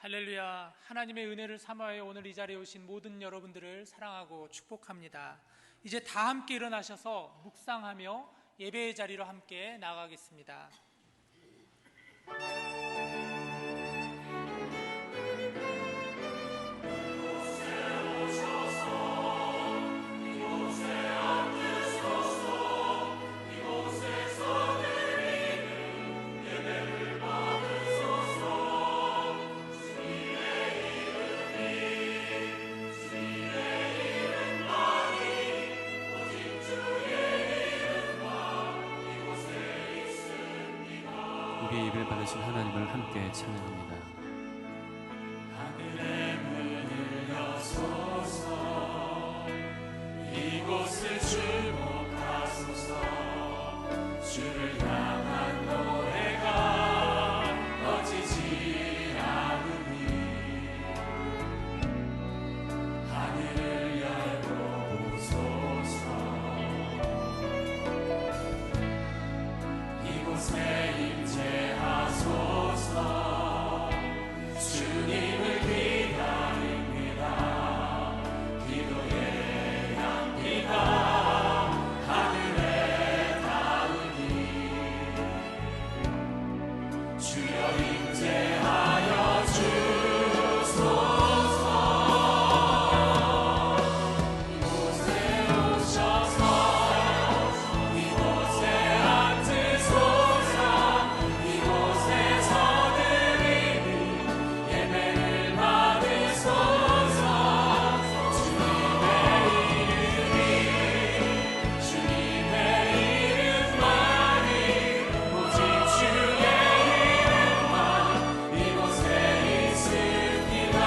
할렐루야. 하나님의 은혜를 사모하여 오늘 이 자리에 오신 모든 여러분들을 사랑하고 축복합니다. 이제 다 함께 일어나셔서 묵상하며 예배의 자리로 함께 나가겠습니다. 우리의 예배를 받으신 하나님을 함께 찬양합니다. 하늘의 문을 여소서, 이곳을 주목하소서. 주를 향한 노래가 꺼지지 않으니 하늘을 열고 보소서. 이곳에 임재하소서. 주님을 기다립니다. 기도의 향기가 하늘에 닿으니 주여 임재하여 주소서. 이곳에 오셔서 이곳에 앉으소서. 이곳에서 드리는 예배를 받으소서. 주님의 이름만이 오직 주의 이름만 이곳에 있습니다.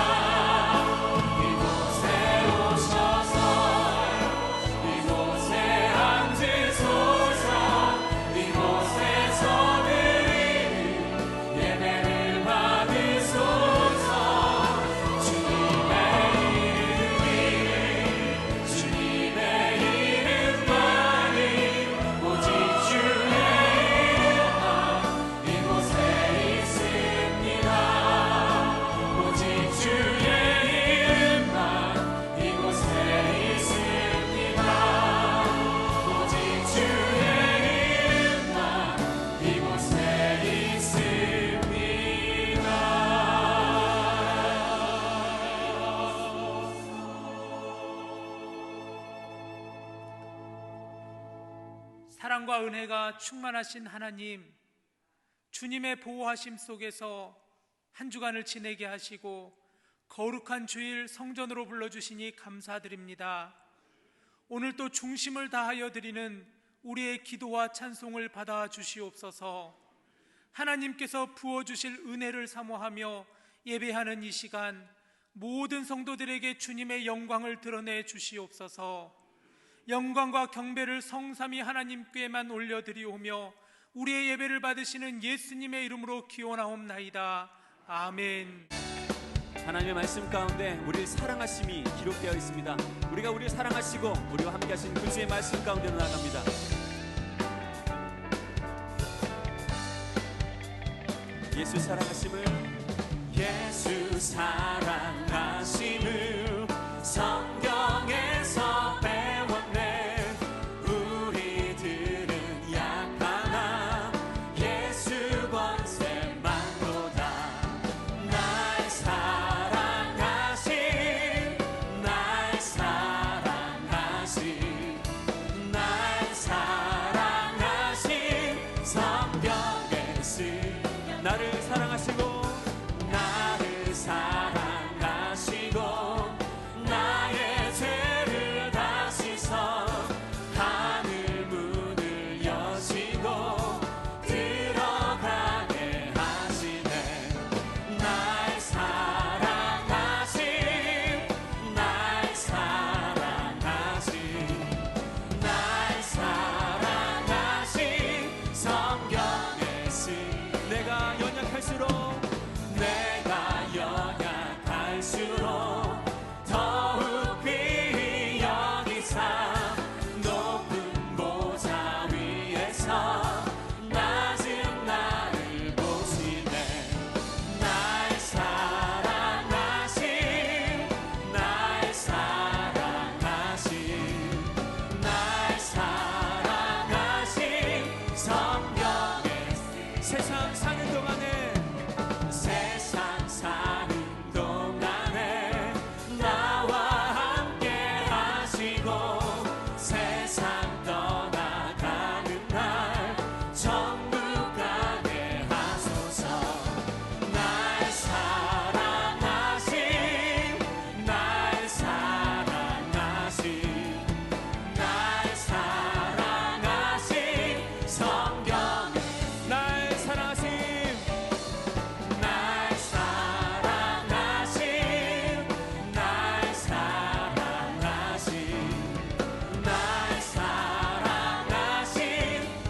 이곳에 오셔서 이곳에 앉으소서. 이곳에서 드리는 예배를 받으소서. 주님의 이름만이 오직 주의 이름만 이곳에 있습니다. 오직 주의 이름만 이곳에 있습니다. 오직 주의 이름만 이곳에 있습니다. 사랑과 은혜가 충만하신 하나님, 주님의 보호하심 속에서 한 주간을 지내게 하시고 거룩한 주일 성전으로 불러주시니 감사드립니다. 오늘 또 중심을 다하여 드리는 우리의 기도와 찬송을 받아 주시옵소서. 하나님께서 부어주실 은혜를 사모하며 예배하는 이 시간, 모든 성도들에게 주님의 영광을 드러내 주시옵소서. 영광과 경배를 성삼위 하나님께만 올려드리오며 우리의 예배를 받으시는 예수님의 이름으로 기원하옵나이다. 아멘. 하나님의 말씀 가운데 우리를 사랑하심이 기록되어 있습니다. 우리가 우리를 사랑하시고 우리와 함께 하신 그 주의 말씀 가운데로 나갑니다. 예수 사랑하심을 예수 사랑하심을 성경에서 배웠네. 우리들은 약하나 예수 권세만보다 날 사랑하신 날 사랑하신 날 사랑하신 성경에 쓰 나를 사랑하시고 나를 사랑하시고 나의 죄를 다 씻어 하늘 문을 여시고 들어가게 하시네. 날 사랑하신 날 사랑하신 날 사랑하신 성경에 쓰 내가 연약할수록 세상 사는 동안에 세상 사는 동안에 나와 함께 하시고 세상 떠나가는 날 천국 가게 하소서. 날 사랑하신 날 사랑하신 날 사랑하신 성경에 날 사랑하심 날 사랑하신 날 사랑하신 날 사랑하신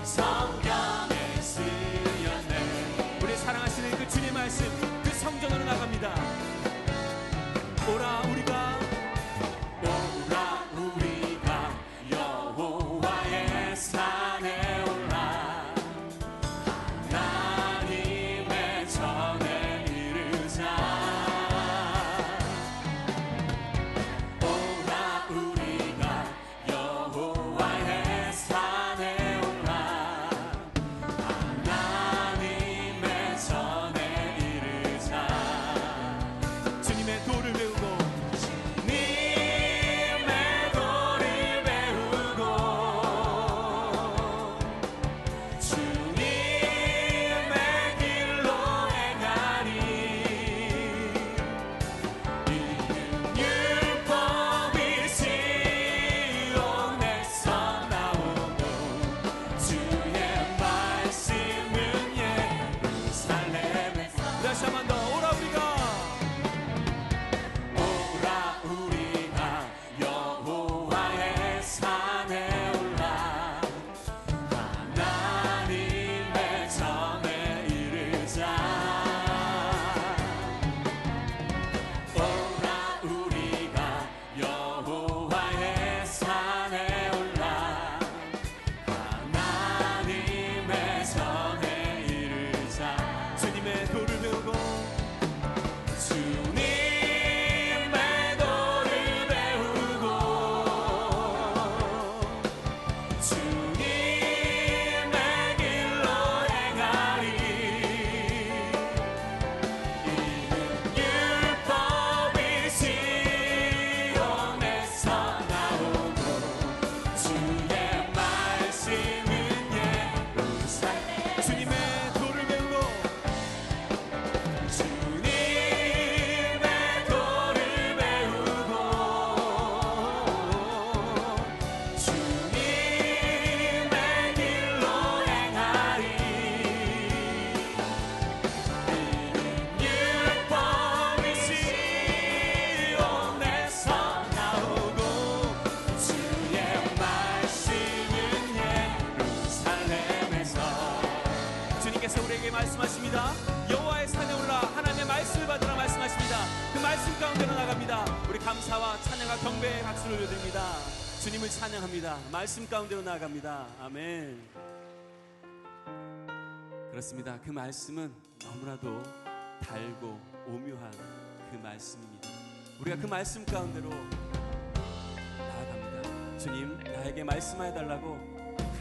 성경에 쓰였네. 우리 사랑하시는 그 주님 말씀 그 성전으로 나갑니다. 오라 우리가 오라 우리가 여호와의 산에 올라 하나님의 전에 이르자. 오라 우리가 여호와의 산에 올라 하나님의 전에 이르자. 주님의 도를 배우고 주님의 도를 배우고 주님의 길로 행하니 이는 율법이 시온에서 나오고 주의 말씀은 예루살렘에서. 다시 한 번 더 오라 우리가 오라 우리가 여호와의 산에 올라 하나님의 전에 이르자. 오라 우리가 여호와의 산에 올라 하나님의 전에 이르자. 주님의 도를 배우고 주님의 도를 배우고 주님의 길로 행하리 이는 율법이 시온에서 나오고 주의 말씀은 예루살렘. 주님의 도를 배우고 주님의 도를 배우고 주님의 길로 행하리 이는 율법이 시온에서 나오고 주의 말씀은 예루살렘에서. 주님께서 우리에게 말씀하십니다. 여호와의 산에 올라 하나님의 말씀을 받으라 말씀하십니다. 그 말씀 가운데로 나갑니다. 우리 감사와 찬양과 경배의 박수를 올려드립니다. 주님을 찬양합니다. 말씀 가운데로 나아갑니다. 아멘. 그렇습니다. 그 말씀은 너무나도 달고 오묘한 그 말씀입니다. 우리가 그 말씀 가운데로 나아갑니다. 주님 나에게 말씀하여 달라고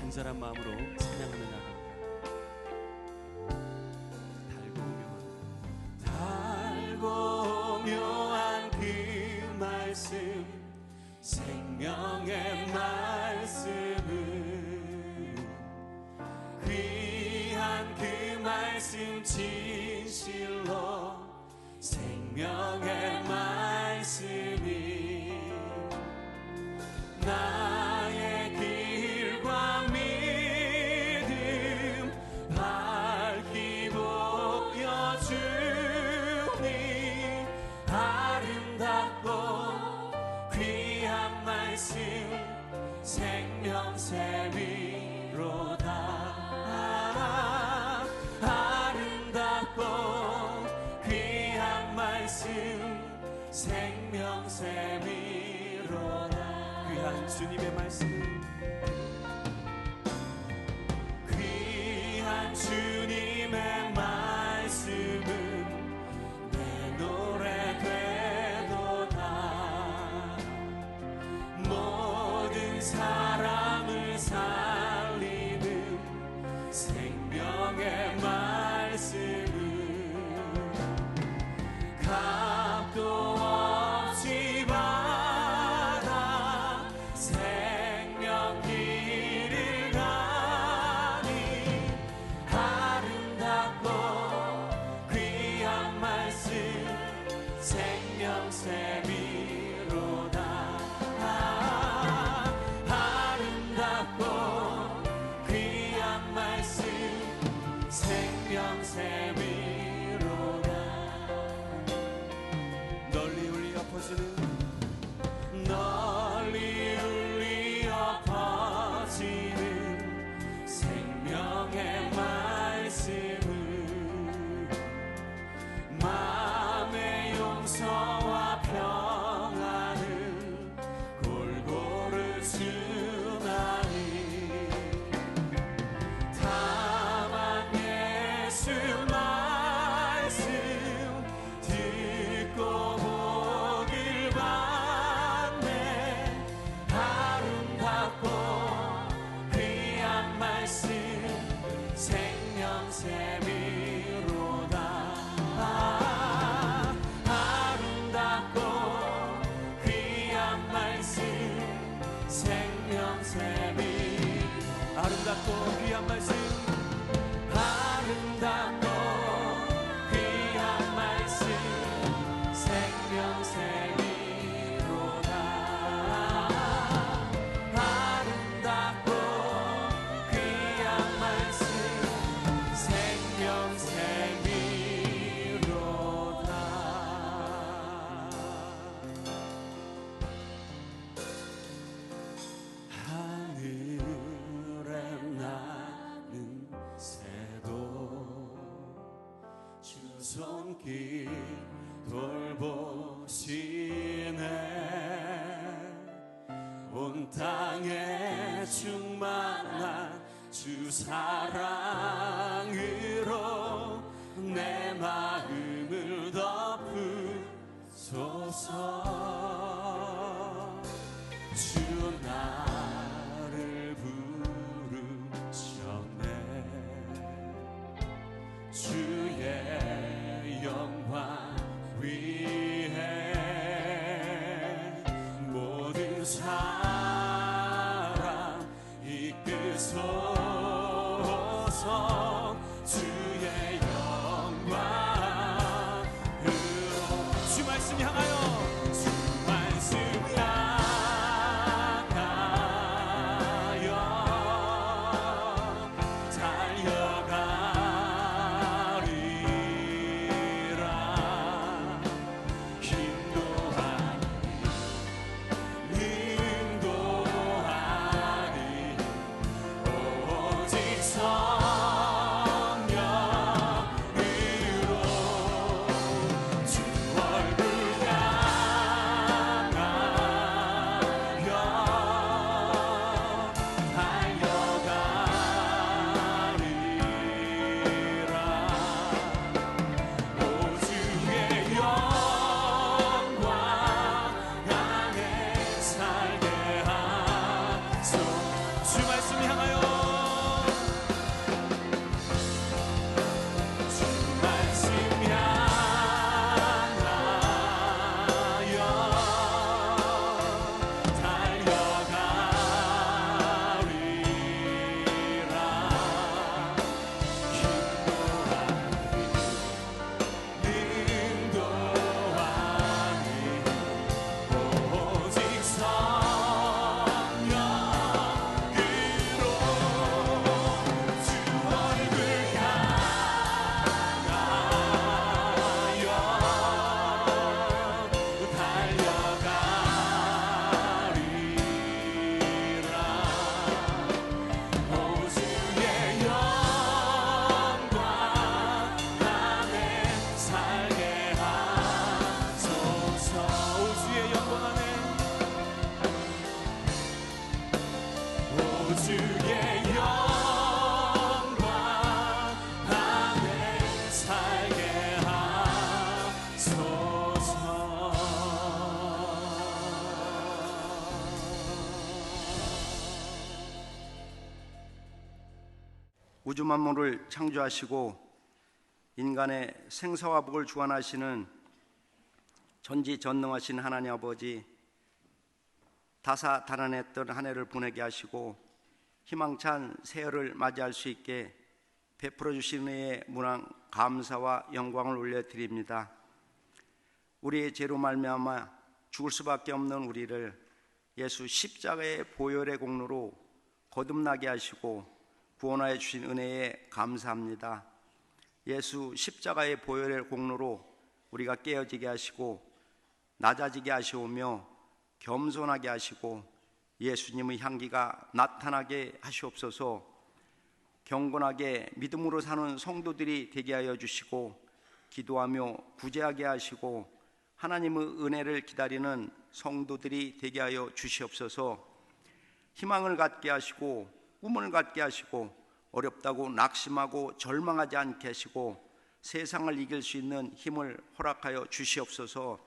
간절한 마음으로 찬양하며 나아갑니다. 달고 오묘한 달고 묘한 그 말씀 생명의 말씀은 귀한 그 말씀 진실로 생명의 말씀이 나의 길과 믿음 밝히 보여주니 아름답고 귀한 말씀 생명샘이로다. 아름답고 귀한 말씀 생명샘이로다. 귀한 주님의 말씀 귀한 주님의 말씀은 내 노래 되도다. 모든 사람을 살리는 생명의 말씀 손길 돌보시네. 온 땅에 충만한 주 사랑으로 내 마음을 덮으소서. 주 나를 부르셨네. 주의 영광 위에 모든 사람 이끄소서. 주의 영광으로 주 말씀 향하여 주 말씀 향하여 달려가리라. 인도하니 인도하니 오직 성령으로 주 얼굴 향하여 달려가리라. 오 주의 영광 안에 살게 하소서. 주 말씀 향하여 주 말씀 향하여 달려가리라. 인도하니 오직 성령으로 주 얼굴 향하여 달려가리라. 오 주의 영광 안에 살게 하소서. 오 주의 영광 안에 오 주의 영광 안에 살게 하소서. 우주 만물을 창조하시고 인간의 생사와 복을 주관하시는 전지전능하신 하나님 아버지, 다사다난했던 한 해를 보내게 하시고 희망찬 새해를 맞이할 수 있게 베풀어 주신 은혜에 무한 감사와 영광을 올려드립니다. 우리의 죄로 말미암아 죽을 수밖에 없는 우리를 예수 십자가의 보혈의 공로로 거듭나게 하시고 구원하여 주신 은혜에 감사합니다. 예수 십자가의 보혈의 공로로 우리가 깨어지게 하시고 낮아지게 하시오며 겸손하게 하시고 예수님의 향기가 나타나게 하시옵소서. 경건하게 믿음으로 사는 성도들이 되게 하여 주시고 기도하며 구제하게 하시고 하나님의 은혜를 기다리는 성도들이 되게 하여 주시옵소서. 희망을 갖게 하시고 꿈을 갖게 하시고 어렵다고 낙심하고 절망하지 않게 하시고 세상을 이길 수 있는 힘을 허락하여 주시옵소서.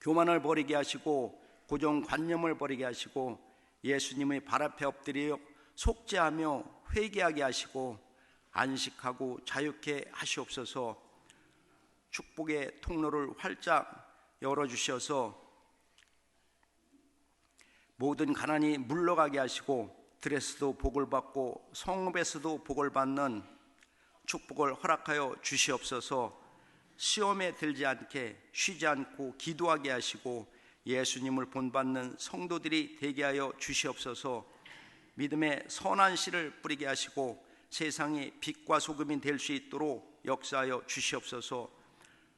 교만을 버리게 하시고 고정관념을 버리게 하시고 예수님의 발 앞에 엎드려 속죄하며 회개하게 하시고 안식하고 자유케 하시옵소서. 축복의 통로를 활짝 열어주셔서 모든 가난이 물러가게 하시고 들에서도 복을 받고 성읍에서도 복을 받는 축복을 허락하여 주시옵소서. 시험에 들지 않게 쉬지 않고 기도하게 하시고 예수님을 본받는 성도들이 되게 하여 주시옵소서. 믿음의 선한 씨를 뿌리게 하시고 세상이 빛과 소금이 될 수 있도록 역사하여 주시옵소서.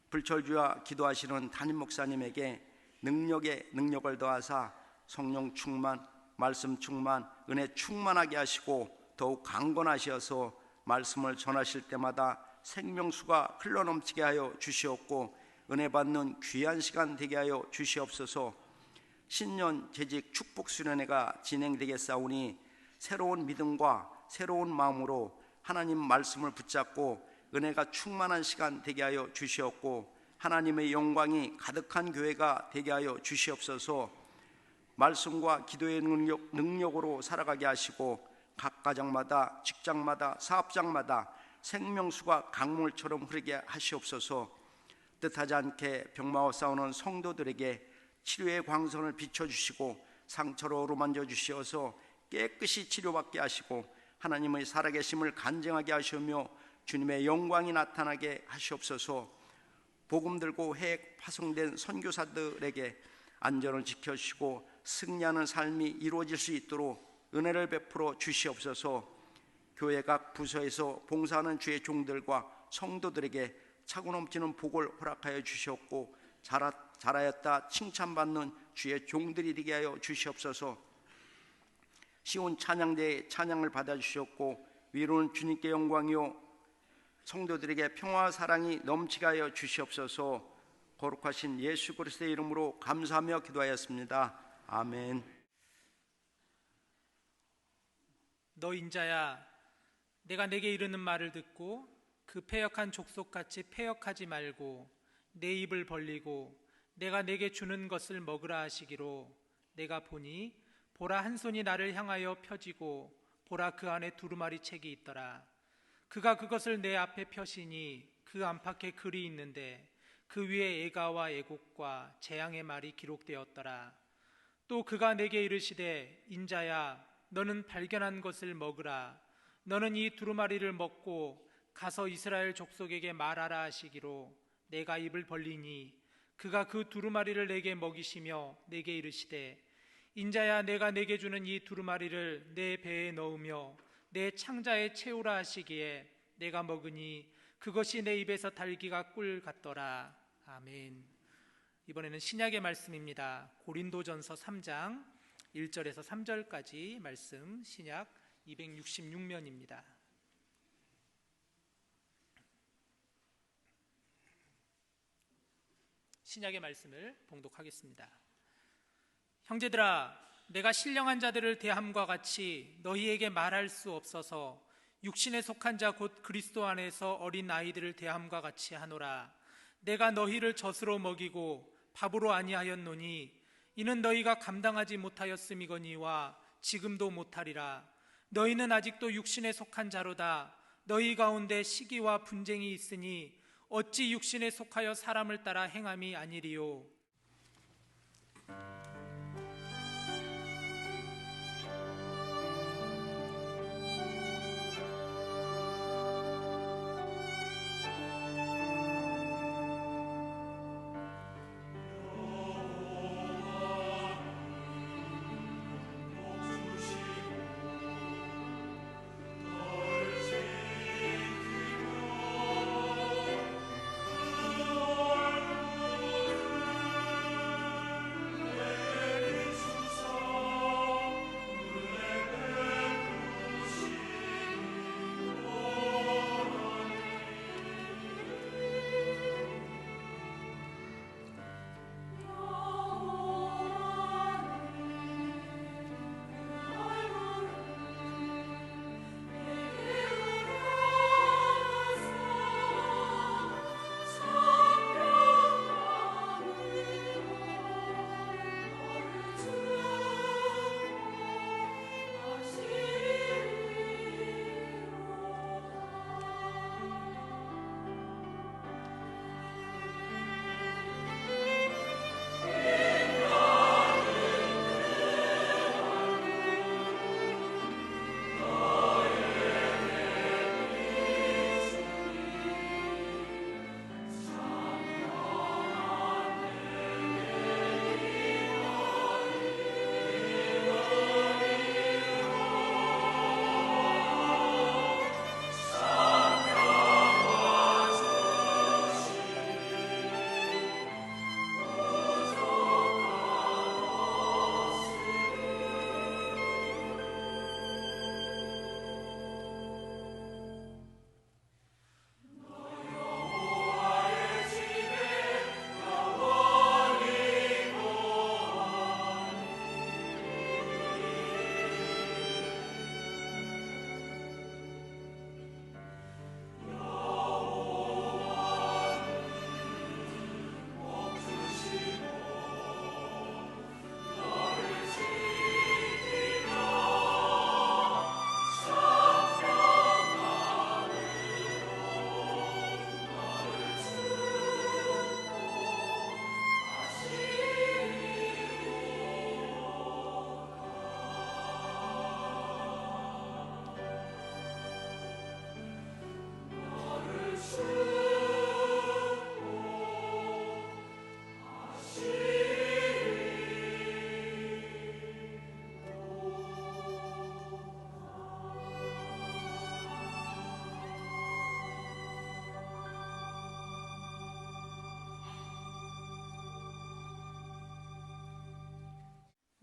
불철주야 기도하시는 담임 목사님에게 능력에 능력을 더하사 성령 충만, 말씀 충만, 은혜 충만하게 하시고 더욱 강건하셔서 말씀을 전하실 때마다 생명수가 흘러넘치게 하여 주시옵고 은혜 받는 귀한 시간 되게 하여 주시옵소서. 신년 재직 축복 수련회가 진행되겠사오니 새로운 믿음과 새로운 마음으로 하나님 말씀을 붙잡고 은혜가 충만한 시간 되게 하여 주시옵고 하나님의 영광이 가득한 교회가 되게 하여 주시옵소서. 말씀과 기도의 능력으로 살아가게 하시고 각 가정마다 직장마다 사업장마다 생명수가 강물처럼 흐르게 하시옵소서. 뜻하지 않게 병마와 싸우는 성도들에게 치료의 광선을 비춰주시고 상처로 어루만져 주시어서 깨끗이 치료받게 하시고 하나님의 살아계심을 간증하게 하시며 주님의 영광이 나타나게 하시옵소서. 복음 들고 해외 파송된 선교사들에게 안전을 지켜주시고 승리하는 삶이 이루어질 수 있도록 은혜를 베풀어 주시옵소서. 교회 각 부서에서 봉사하는 주의 종들과 성도들에게 차고 넘치는 복을 허락하여 주시옵고 잘하였다 칭찬받는 주의 종들이 되게 하여 주시옵소서. 시온 찬양대의 찬양을 받아주시옵고 위로는 주님께 영광이요 성도들에게 평화와 사랑이 넘치게 하여 주시옵소서. 거룩하신 예수 그리스도의 이름으로 감사하며 기도하였습니다. 아멘. 너 인자야, 내가 내게 이르는 말을 듣고 그 패역한 족속같이 패역하지 말고 내 입을 벌리고 내가 내게 주는 것을 먹으라 하시기로 내가 보니 보라 한 손이 나를 향하여 펴지고 보라 그 안에 두루마리 책이 있더라. 그가 그것을 내 앞에 펴시니 그 안팎에 글이 있는데 그 위에 애가와 애곡과 재앙의 말이 기록되었더라. 또 그가 내게 이르시되 인자야 너는 발견한 것을 먹으라. 너는 이 두루마리를 먹고 가서 이스라엘 족속에게 말하라 하시기로 내가 입을 벌리니 그가 그 두루마리를 내게 먹이시며 내게 이르시되 인자야 내가 내게 주는 이 두루마리를 내 배에 넣으며 내 창자에 채우라 하시기에 내가 먹으니 그것이 내 입에서 달기가 꿀 같더라. 아멘. 이번에는 신약의 말씀입니다. 고린도전서 3장 1절에서 3절까지 말씀, 신약 266면입니다. 신약의 말씀을 봉독하겠습니다. 형제들아, 내가 신령한 자들을 대함과 같이 너희에게 말할 수 없어서 육신에 속한 자 곧 그리스도 안에서 어린 아이들을 대함과 같이 하노라. 내가 너희를 젖으로 먹이고 밥으로 아니하였노니 이는 너희가 감당하지 못하였음이거니와 지금도 못하리라. 너희는 아직도 육신에 속한 자로다. 너희 가운데 시기와 분쟁이 있으니 어찌 육신에 속하여 사람을 따라 행함이 아니리요.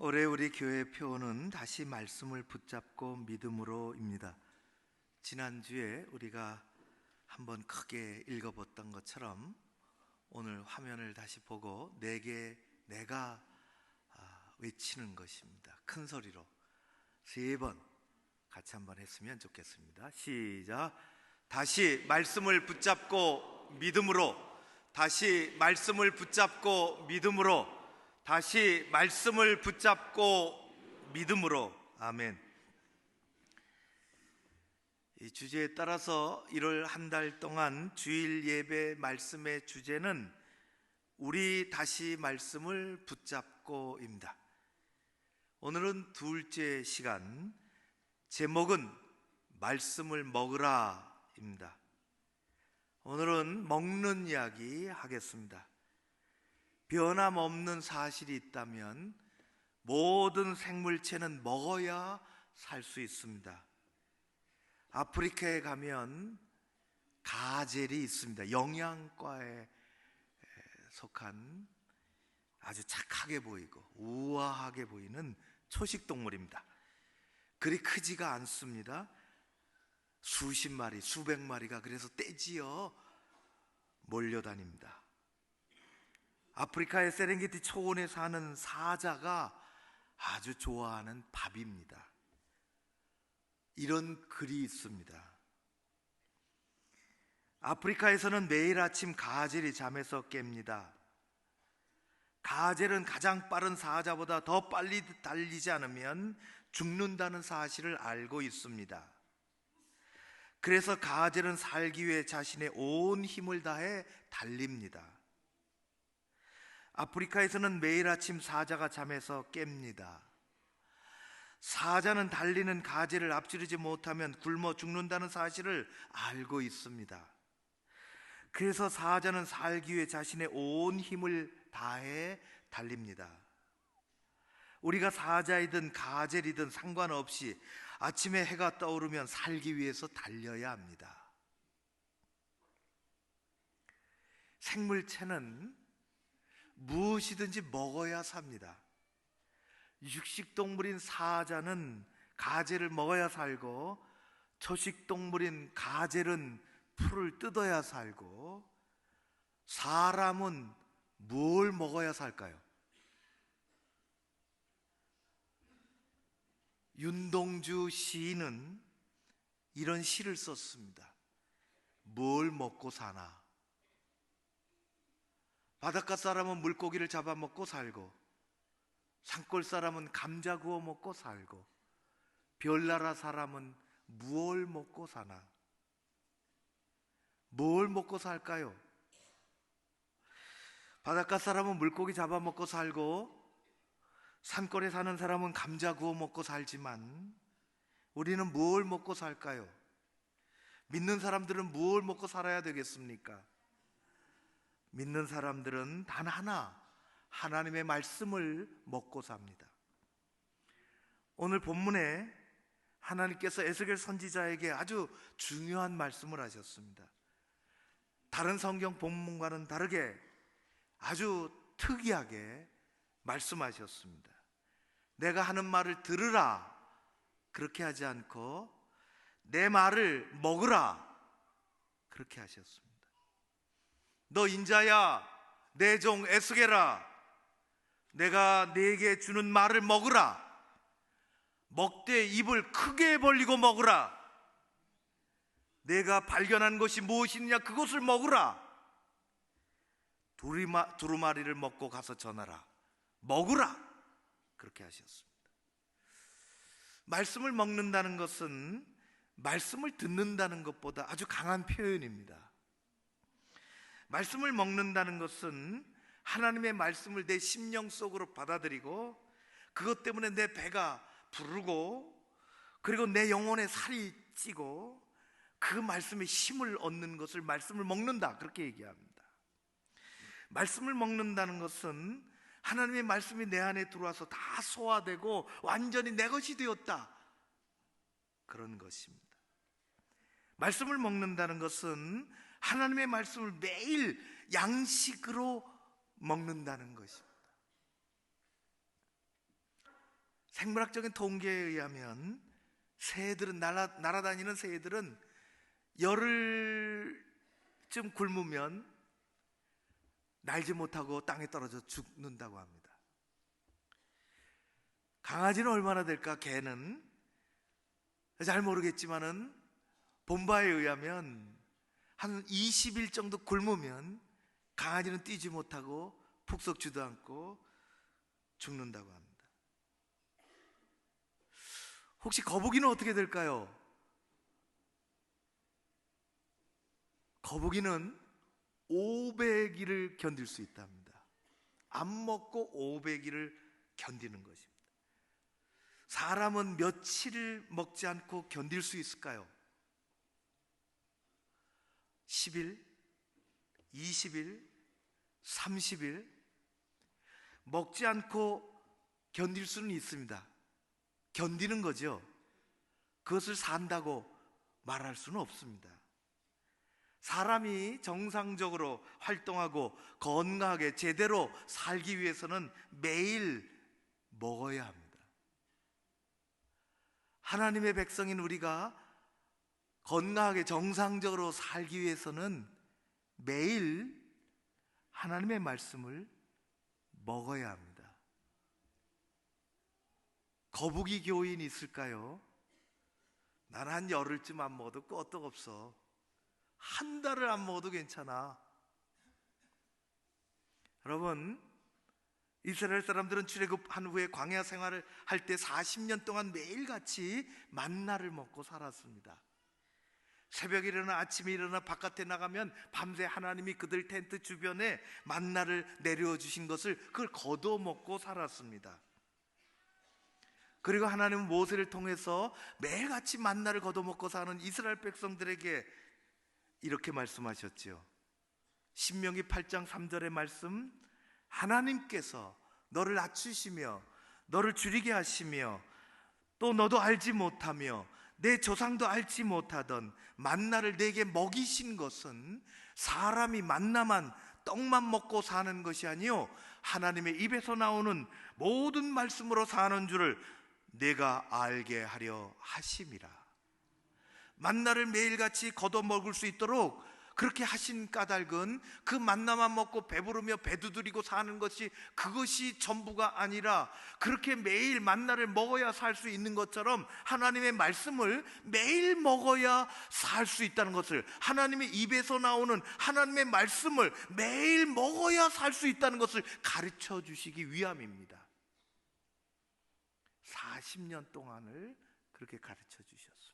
올해 우리 교회 표어는 다시 말씀을 붙잡고 믿음으로입니다. 지난주에 우리가 한번 크게 읽어봤던 것처럼 오늘 화면을 다시 보고 내게 내가 외치는 것입니다. 큰 소리로 3번 같이 한번 했으면 좋겠습니다. 시작. 다시 말씀을 붙잡고 믿음으로, 다시 말씀을 붙잡고 믿음으로, 다시 말씀을 붙잡고 믿음으로. 아멘. 이 주제에 따라서 1월 한 달 동안 주일 예배 말씀의 주제는 우리 다시 말씀을 붙잡고입니다. 오늘은 둘째 시간, 제목은 말씀을 먹으라입니다. 오늘은 먹는 이야기 하겠습니다. 변함없는 사실이 있다면 모든 생물체는 먹어야 살 수 있습니다. 아프리카에 가면 가젤이 있습니다. 영양과에 속한 아주 착하게 보이고 우아하게 보이는 초식동물입니다. 그리 크지가 않습니다. 수십 마리, 수백 마리가 그래서 떼지어 몰려다닙니다. 아프리카의 세렝게티 초원에 사는 사자가 아주 좋아하는 밥입니다. 이런 글이 있습니다. 아프리카에서는 매일 아침 가젤이 잠에서 깹니다. 가젤은 가장 빠른 사자보다 더 빨리 달리지 않으면 죽는다는 사실을 알고 있습니다. 그래서 가젤은 살기 위해 자신의 온 힘을 다해 달립니다. 아프리카에서는 매일 아침 사자가 잠에서 깹니다. 사자는 달리는 가젤을 앞지르지 못하면 굶어 죽는다는 사실을 알고 있습니다. 그래서 사자는 살기 위해 자신의 온 힘을 다해 달립니다. 우리가 사자이든 가젤이든 상관없이 아침에 해가 떠오르면 살기 위해서 달려야 합니다. 생물체는 무엇이든지 먹어야 삽니다. 육식동물인 사자는 가젤을 먹어야 살고, 초식동물인 가젤은 풀을 뜯어야 살고, 사람은 뭘 먹어야 살까요? 윤동주 시인은 이런 시를 썼습니다. 뭘 먹고 사나? 바닷가 사람은 물고기를 잡아먹고 살고, 산골 사람은 감자 구워 먹고 살고, 별나라 사람은 무얼 먹고 사나? 뭘 먹고 살까요? 바닷가 사람은 물고기 잡아먹고 살고, 산골에 사는 사람은 감자 구워 먹고 살지만 우리는 무얼 먹고 살까요? 믿는 사람들은 무얼 먹고 살아야 되겠습니까? 믿는 사람들은 단 하나, 하나님의 말씀을 먹고 삽니다. 오늘 본문에 하나님께서 에스겔 선지자에게 아주 중요한 말씀을 하셨습니다. 다른 성경 본문과는 다르게 아주 특이하게 말씀하셨습니다. 내가 하는 말을 들으라, 그렇게 하지 않고 내 말을 먹으라, 그렇게 하셨습니다. 너 인자야, 내 종 에스겔아, 내가 네게 주는 말을 먹으라. 먹되 입을 크게 벌리고 먹으라. 내가 발견한 것이 무엇이냐 그것을 먹으라. 두루마리를 먹고 가서 전하라. 먹으라. 그렇게 하셨습니다. 말씀을 먹는다는 것은 말씀을 듣는다는 것보다 아주 강한 표현입니다. 말씀을 먹는다는 것은 하나님의 말씀을 내 심령 속으로 받아들이고, 그것 때문에 내 배가 부르고, 그리고 내 영혼에 살이 찌고, 그 말씀에 힘을 얻는 것을 말씀을 먹는다, 그렇게 얘기합니다. 말씀을 먹는다는 것은 하나님의 말씀이 내 안에 들어와서 다 소화되고 완전히 내 것이 되었다, 그런 것입니다. 말씀을 먹는다는 것은 하나님의 말씀을 매일 양식으로 먹는다는 것입니다. 생물학적인 통계에 의하면 새들은 날아다니는 새들은 열흘쯤 굶으면 날지 못하고 땅에 떨어져 죽는다고 합니다. 강아지는 얼마나 될까? 개는 잘 모르겠지만은 본바에 의하면 한 20일 정도 굶으면 강아지는 뛰지 못하고 푹 썩지도 않고 죽는다고 합니다. 혹시 거북이는 어떻게 될까요? 거북이는 500일을 견딜 수 있답니다. 안 먹고 500일을 견디는 것입니다. 사람은 며칠을 먹지 않고 견딜 수 있을까요? 10일, 20일, 30일 먹지 않고 견딜 수는 있습니다. 견디는 거죠. 그것을 산다고 말할 수는 없습니다. 사람이 정상적으로 활동하고 건강하게 제대로 살기 위해서는 매일 먹어야 합니다. 하나님의 백성인 우리가 건강하게 정상적으로 살기 위해서는 매일 하나님의 말씀을 먹어야 합니다. 거북이 교인 있을까요? 나는 한 열흘쯤 안 먹어도 끄떡없어. 한 달을 안 먹어도 괜찮아. 여러분, 이스라엘 사람들은 출애굽한 후에 광야 생활을 할 때 40년 동안 매일같이 만나를 먹고 살았습니다. 새벽에 일어나 아침에 일어나 바깥에 나가면 밤새 하나님이 그들 텐트 주변에 만나를 내려 주신 것을 그걸 거둬 먹고 살았습니다. 그리고 하나님은 모세를 통해서 매일같이 만나를 거둬 먹고 사는 이스라엘 백성들에게 이렇게 말씀하셨죠. 신명기 8장 3절의 말씀, 하나님께서 너를 낮추시며 너를 줄이게 하시며 또 너도 알지 못하며 내 조상도 알지 못하던 만나를 내게 먹이신 것은 사람이 만나만 떡만 먹고 사는 것이 아니요 하나님의 입에서 나오는 모든 말씀으로 사는 줄을 내가 알게 하려 하심이라. 만나를 매일같이 걷어 먹을 수 있도록 그렇게 하신 까닭은 그 만나만 먹고 배부르며 배두드리고 사는 것이 그것이 전부가 아니라 그렇게 매일 만나를 먹어야 살 수 있는 것처럼 하나님의 말씀을 매일 먹어야 살 수 있다는 것을, 하나님의 입에서 나오는 하나님의 말씀을 매일 먹어야 살 수 있다는 것을 가르쳐 주시기 위함입니다. 40년 동안을 그렇게 가르쳐 주셨습니다.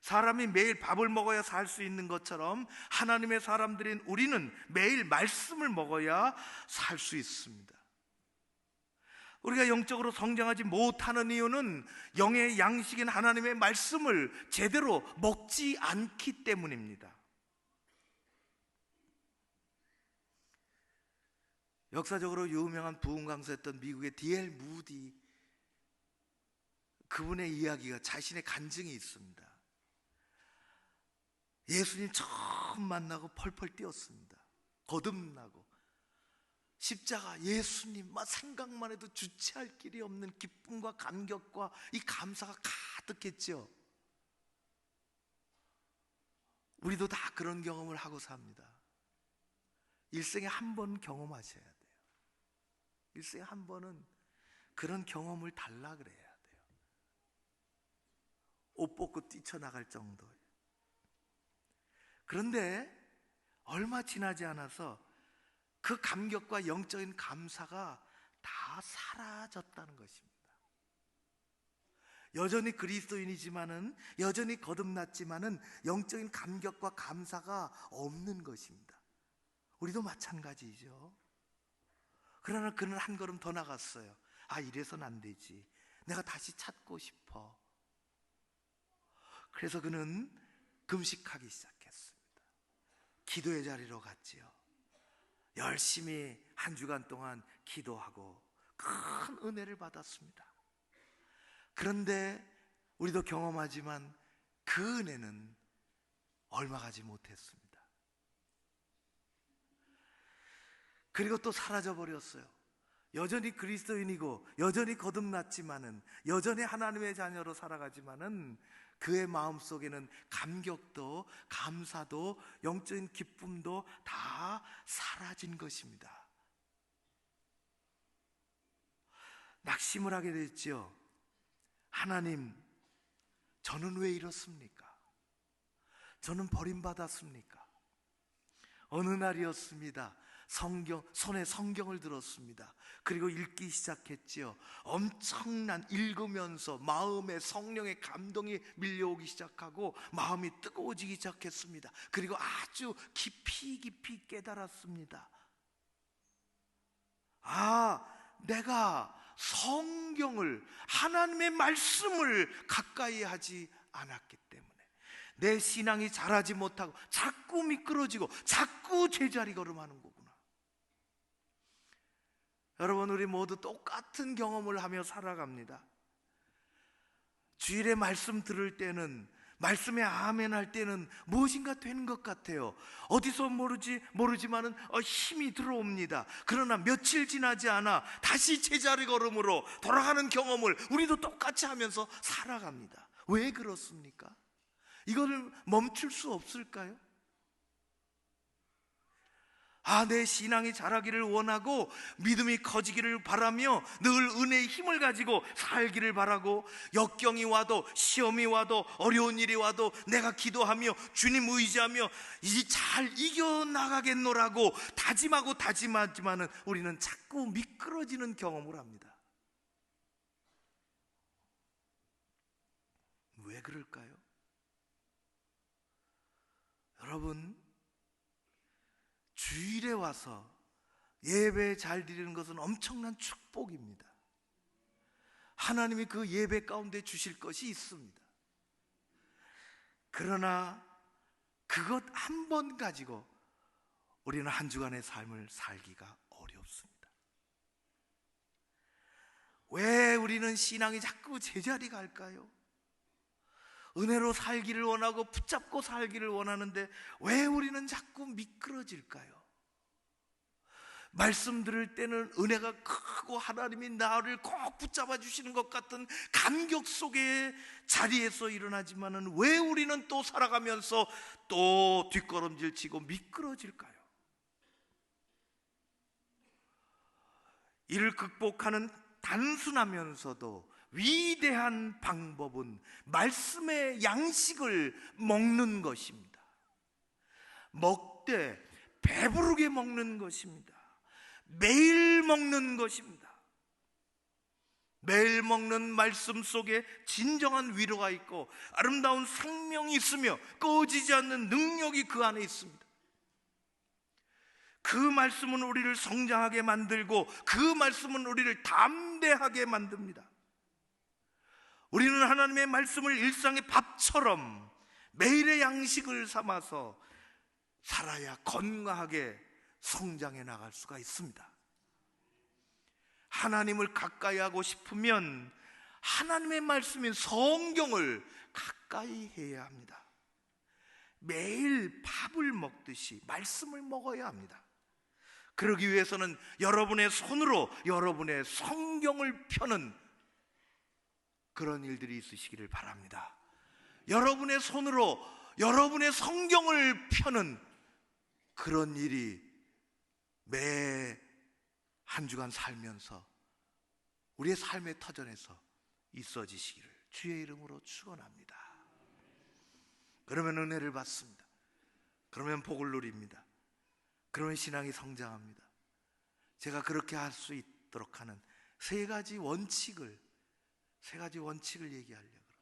사람이 매일 밥을 먹어야 살 수 있는 것처럼 하나님의 사람들인 우리는 매일 말씀을 먹어야 살 수 있습니다. 우리가 영적으로 성장하지 못하는 이유는 영의 양식인 하나님의 말씀을 제대로 먹지 않기 때문입니다. 역사적으로 유명한 부흥 강사였던 미국의 D.L. 무디, 그분의 이야기가, 자신의 간증이 있습니다. 예수님 처음 만나고 펄펄 뛰었습니다. 거듭나고 십자가 예수님 생각만 해도 주체할 길이 없는 기쁨과 감격과 이 감사가 가득했죠. 우리도 다 그런 경험을 하고 삽니다. 일생에 한 번 경험하셔야 돼요. 일생에 한 번은 그런 경험을 달라 그래야 돼요. 옷 벗고 뛰쳐나갈 정도예요. 그런데 얼마 지나지 않아서 그 감격과 영적인 감사가 다 사라졌다는 것입니다. 여전히 그리스도인이지만은, 여전히 거듭났지만은 영적인 감격과 감사가 없는 것입니다. 우리도 마찬가지죠. 그러나 그는 한 걸음 더 나갔어요. 이래서는 안 되지. 내가 다시 찾고 싶어. 그래서 그는 금식하기 시작했습니다. 기도의 자리로 갔지요. 열심히 한 주간 동안 기도하고 큰 은혜를 받았습니다. 그런데 우리도 경험하지만 그 은혜는 얼마 가지 못했습니다. 그리고 또 사라져 버렸어요. 여전히 그리스도인이고 여전히 거듭났지만은, 여전히 하나님의 자녀로 살아가지만은 그의 마음속에는 감격도 감사도 영적인 기쁨도 다 사라진 것입니다. 낙심을 하게 됐죠. 하나님, 저는 왜 이렇습니까? 저는 버림받았습니까? 어느 날이었습니다. 손에 성경을 들었습니다. 그리고 읽기 시작했지요. 엄청난, 읽으면서 마음에 성령의 감동이 밀려오기 시작하고 마음이 뜨거워지기 시작했습니다. 그리고 아주 깊이 깨달았습니다. 아, 내가 성경을, 하나님의 말씀을 가까이 하지 않았기 때문에 내 신앙이 자라지 못하고 자꾸 미끄러지고 자꾸 제자리 걸음하는 거구나. 여러분, 우리 모두 똑같은 경험을 하며 살아갑니다. 주일에 말씀 들을 때는, 말씀에 아멘 할 때는 무엇인가 되는 것 같아요. 어디서 모르지만은 힘이 들어옵니다. 그러나 며칠 지나지 않아 다시 제자리 걸음으로 돌아가는 경험을 우리도 똑같이 하면서 살아갑니다. 왜 그렇습니까? 이거를 멈출 수 없을까요? 내 신앙이 자라기를 원하고 믿음이 커지기를 바라며 늘 은혜의 힘을 가지고 살기를 바라고, 역경이 와도 시험이 와도 어려운 일이 와도 내가 기도하며 주님 의지하며 이제 잘 이겨나가겠노라고 다짐하지만은 우리는 자꾸 미끄러지는 경험을 합니다. 왜 그럴까요? 여러분, 주일에 와서 예배 잘 드리는 것은 엄청난 축복입니다. 하나님이 그 예배 가운데 주실 것이 있습니다. 그러나 그것 한 번 가지고 우리는 한 주간의 삶을 살기가 어렵습니다. 왜 우리는 신앙이 자꾸 제자리 갈까요? 은혜로 살기를 원하고 붙잡고 살기를 원하는데 왜 우리는 자꾸 미끄러질까요? 말씀 들을 때는 은혜가 크고 하나님이 나를 꼭 붙잡아 주시는 것 같은 감격 속의 자리에서 일어나지만은 왜 우리는 또 살아가면서 또 뒷걸음질 치고 미끄러질까요? 이를 극복하는 단순하면서도 위대한 방법은 말씀의 양식을 먹는 것입니다. 먹되 배부르게 먹는 것입니다. 매일 먹는 것입니다. 매일 먹는 말씀 속에 진정한 위로가 있고 아름다운 생명이 있으며 꺼지지 않는 능력이 그 안에 있습니다. 그 말씀은 우리를 성장하게 만들고 그 말씀은 우리를 담대하게 만듭니다. 우리는 하나님의 말씀을 일상의 밥처럼 매일의 양식을 삼아서 살아야 건강하게 성장해 나갈 수가 있습니다. 하나님을 가까이 하고 싶으면 하나님의 말씀인 성경을 가까이 해야 합니다. 매일 밥을 먹듯이 말씀을 먹어야 합니다. 그러기 위해서는 여러분의 손으로 여러분의 성경을 펴는 그런 일들이 있으시기를 바랍니다. 여러분의 손으로 여러분의 성경을 펴는 그런 일이 매 한 주간 살면서 우리의 삶의 터전에서 있어지시기를 주의 이름으로 축원합니다. 그러면 은혜를 받습니다. 그러면 복을 누립니다. 그러면 신앙이 성장합니다. 제가 그렇게 할 수 있도록 하는 세 가지 원칙을 얘기하려고 합니다.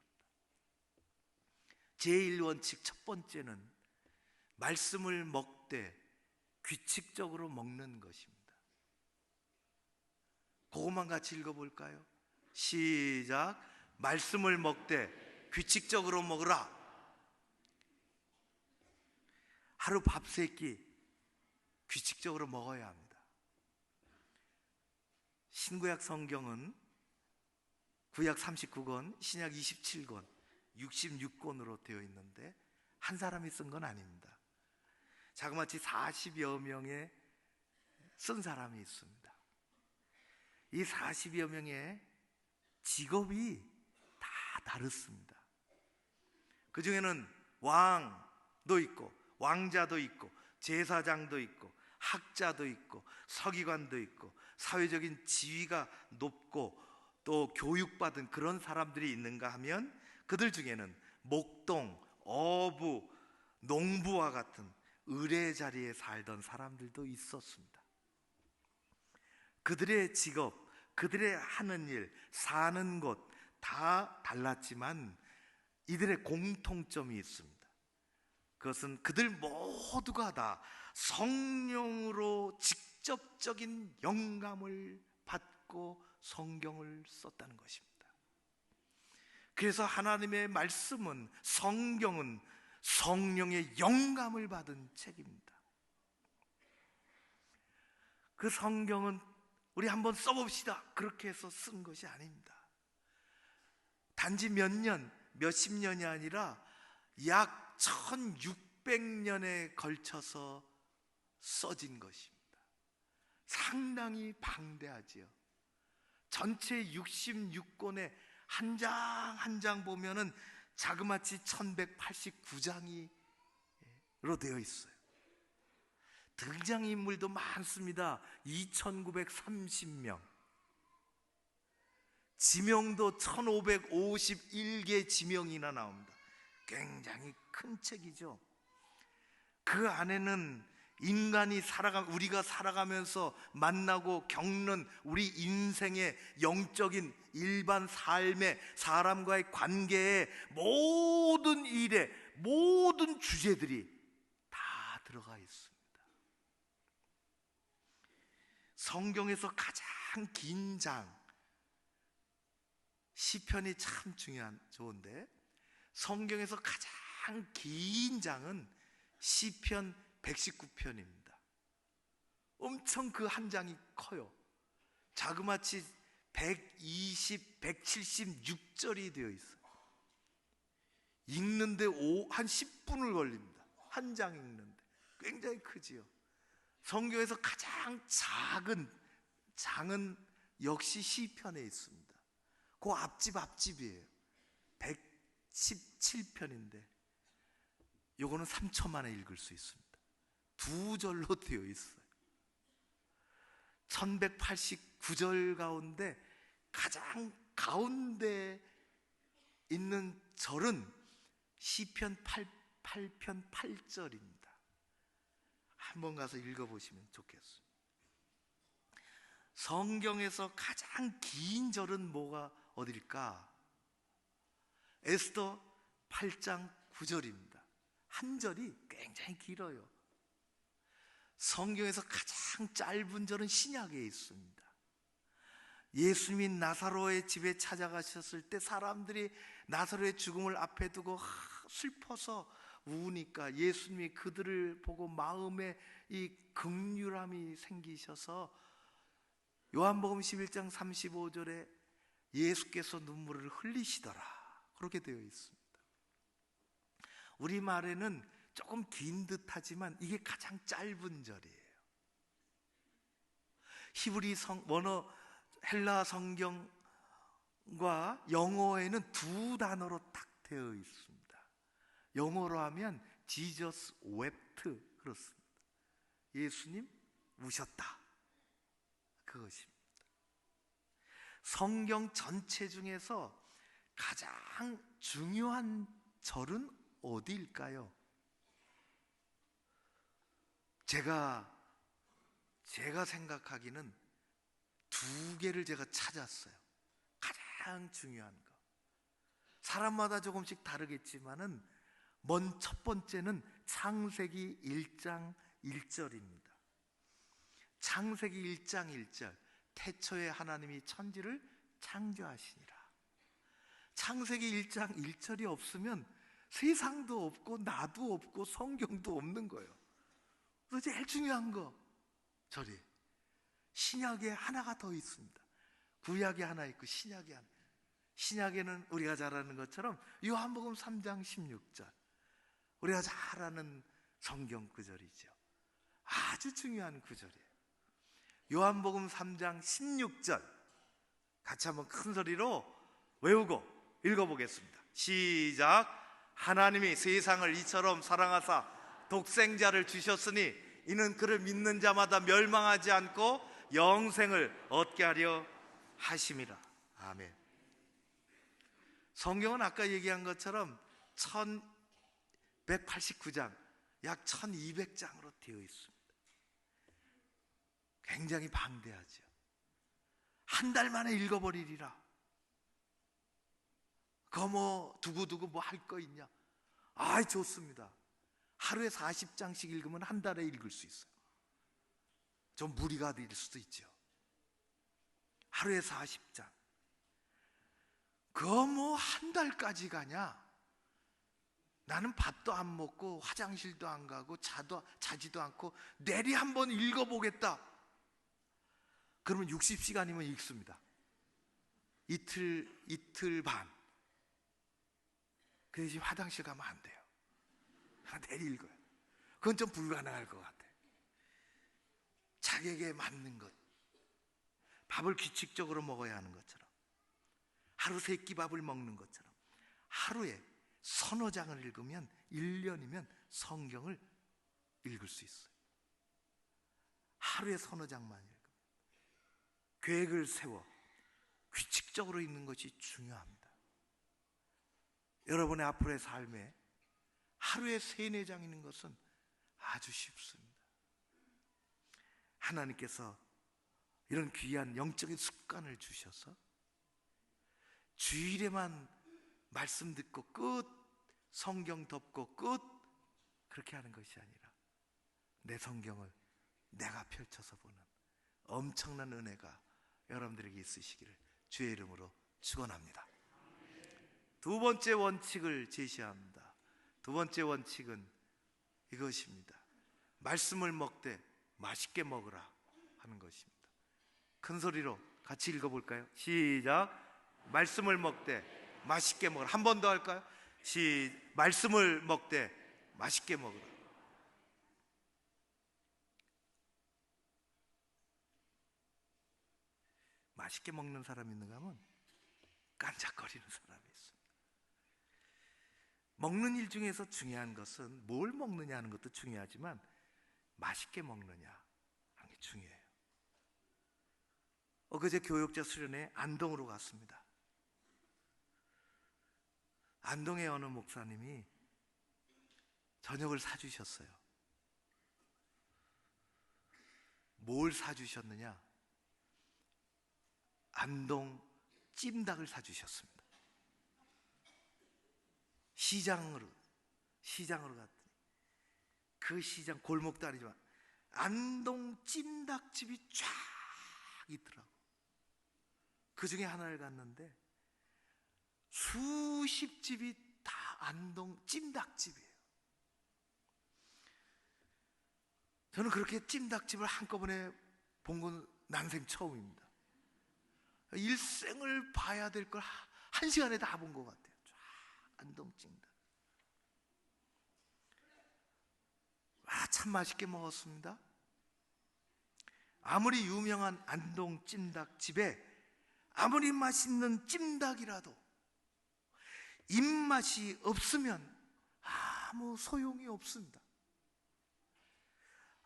제1원칙 첫 번째는 말씀을 먹되 규칙적으로 먹는 것입니다. 그것만 같이 읽어볼까요? 시작. 말씀을 먹되 규칙적으로 먹으라. 하루 밥 3끼 규칙적으로 먹어야 합니다. 신구약 성경은 구약 39권, 신약 27권, 66권으로 되어 있는데 한 사람이 쓴 건 아닙니다. 자그마치 40여 명의 쓴 사람이 있습니다. 이 40여 명의 직업이 다 다릅니다. 그 중에는 왕도 있고 왕자도 있고 제사장도 있고 학자도 있고 서기관도 있고 사회적인 지위가 높고 또 교육받은 그런 사람들이 있는가 하면 그들 중에는 목동, 어부, 농부와 같은 의뢰 자리에 살던 사람들도 있었습니다. 그들의 직업, 그들의 하는 일, 사는 곳 다 달랐지만 이들의 공통점이 있습니다. 그것은 그들 모두가 다 성령으로 직접적인 영감을 받고 성경을 썼다는 것입니다. 그래서 하나님의 말씀은, 성경은 성령의 영감을 받은 책입니다. 그 성경은 우리 한번 써봅시다 그렇게 해서 쓴 것이 아닙니다. 단지 몇 년, 몇십 년이 아니라 약 1600년에 걸쳐서 써진 것입니다. 상당히 방대하지요. 전체 66권에 한 장 한 장 보면은 자그마치 1189장으로 되어 있어요. 등장인물도 많습니다. 2930명. 지명도 1551개 지명이나 나옵니다. 굉장히 큰 책이죠. 그 안에는 인간이 우리가 살아가면서 만나고 겪는 우리 인생의 영적인 일반 삶의 사람과의 관계의 모든 일에 모든 주제들이 다 들어가 있습니다. 성경에서 가장 긴 장, 시편이 참 좋은데 성경에서 가장 긴 장은 시편 119편입니다. 엄청 그 한 장이 커요. 자그마치 176절이 되어 있어요. 읽는데 한 10분을 걸립니다. 한 장 읽는데 굉장히 크지요. 성경에서 가장 작은 장은 역시 시편에 있습니다. 그 앞집이에요. 117편인데 요거는 3초 만에 읽을 수 있습니다. 두 절로 되어 있어요. 1189절 가운데 가장 가운데 있는 절은 시편 8편 8절입니다. 한번 가서 읽어보시면 좋겠습니다. 성경에서 가장 긴 절은 어딜까? 에스더 8장 9절입니다. 한 절이 굉장히 길어요. 성경에서 가장 짧은 절은 신약에 있습니다. 예수님이 나사로의 집에 찾아가셨을 때 사람들이 나사로의 죽음을 앞에 두고 슬퍼서 우니까 예수님이 그들을 보고 마음에 이 긍휼함이 생기셔서 요한복음 11장 35절에 예수께서 눈물을 흘리시더라 그렇게 되어 있습니다. 우리말에는 조금 긴 듯하지만 이게 가장 짧은 절이에요. 히브리 원어 헬라 성경과 영어에는 두 단어로 딱 되어 있습니다. 영어로 하면 Jesus wept 그렇습니다. 예수님 우셨다 그것입니다. 성경 전체 중에서 가장 중요한 절은 어디일까요? 제가 생각하기는 두 개를 제가 찾았어요. 가장 중요한 거. 사람마다 조금씩 다르겠지만은 첫 번째는 창세기 1장 1절입니다. 창세기 1장 1절. 태초에 하나님이 천지를 창조하시니라. 창세기 1장 1절이 없으면 세상도 없고 나도 없고 성경도 없는 거예요. 그래서 제일 중요한 거 절이 신약에 하나가 더 있습니다. 구약에 하나 있고 신약에 하나. 신약에는 우리가 잘 아는 것처럼 요한복음 3장 16절 우리가 잘 아는 성경 구절이죠. 아주 중요한 구절이에요. 요한복음 3장 16절 같이 한번 큰 소리로 외우고 읽어보겠습니다. 시작. 하나님이 세상을 이처럼 사랑하사 독생자를 주셨으니 이는 그를 믿는 자마다 멸망하지 않고 영생을 얻게 하려 하심이라. 아멘. 성경은 아까 얘기한 것처럼 1189장, 약 1200장으로 되어 있습니다. 굉장히 방대하죠. 한 달 만에 읽어버리리라. 그거 뭐 두고두고 뭐 할 거 있냐? 아, 좋습니다. 하루에 40장씩 읽으면 한 달에 읽을 수 있어요. 좀 무리가 될 수도 있죠. 하루에 40장. 그거 뭐 한 달까지 가냐? 나는 밥도 안 먹고 화장실도 안 가고 자지도 않고 내리 한번 읽어보겠다. 그러면 60시간이면 읽습니다. 이틀 반. 그 대신 화장실 가면 안 돼요. 내리 읽어요. 그건 좀 불가능할 것 같아요. 자기에게 맞는 것. 밥을 규칙적으로 먹어야 하는 것처럼, 하루 3끼 밥을 먹는 것처럼 하루에 서너 장을 읽으면 1년이면 성경을 읽을 수 있어요. 하루에 서너 장만 읽으면. 계획을 세워 규칙적으로 읽는 것이 중요합니다. 여러분의 앞으로의 삶에 하루에 3-4장 읽는 것은 아주 쉽습니다. 하나님께서 이런 귀한 영적인 습관을 주셔서 주일에만 말씀 듣고 끝, 성경 덮고 끝, 그렇게 하는 것이 아니라 내 성경을 내가 펼쳐서 보는 엄청난 은혜가 여러분들에게 있으시기를 주의 이름으로 축원합니다. 두 번째 원칙을 제시합니다. 두 번째 원칙은 이것입니다. 말씀을 먹되 맛있게 먹으라 하는 것입니다. 큰 소리로 같이 읽어볼까요? 시작. 말씀을 먹되 맛있게 먹으라. 한 번 더 할까요? 말씀을 먹되 맛있게 먹으라. 맛있게 먹는 사람이 있는가 하면 깐짝거리는 사람이 있습니다. 먹는 일 중에서 중요한 것은 뭘 먹느냐 하는 것도 중요하지만 맛있게 먹느냐 하는 게 중요해요. 엊그제 교육자 수련회 안동으로 갔습니다. 안동의 어느 목사님이 저녁을 사주셨어요. 뭘 사주셨느냐? 안동 찜닭을 사주셨습니다. 시장으로 갔더니 그 시장 골목도 아니지만 안동 찜닭집이 쫙 있더라고. 그 중에 하나를 갔는데 수십 집이 다 안동 찜닭집이에요. 저는 그렇게 찜닭집을 한꺼번에 본 건 난생 처음입니다. 일생을 봐야 될 걸 1시간에 다 본 것 같아요. 쫙 안동 찜닭. 참 맛있게 먹었습니다. 아무리 유명한 안동 찜닭집에 아무리 맛있는 찜닭이라도 입맛이 없으면 아무 소용이 없습니다.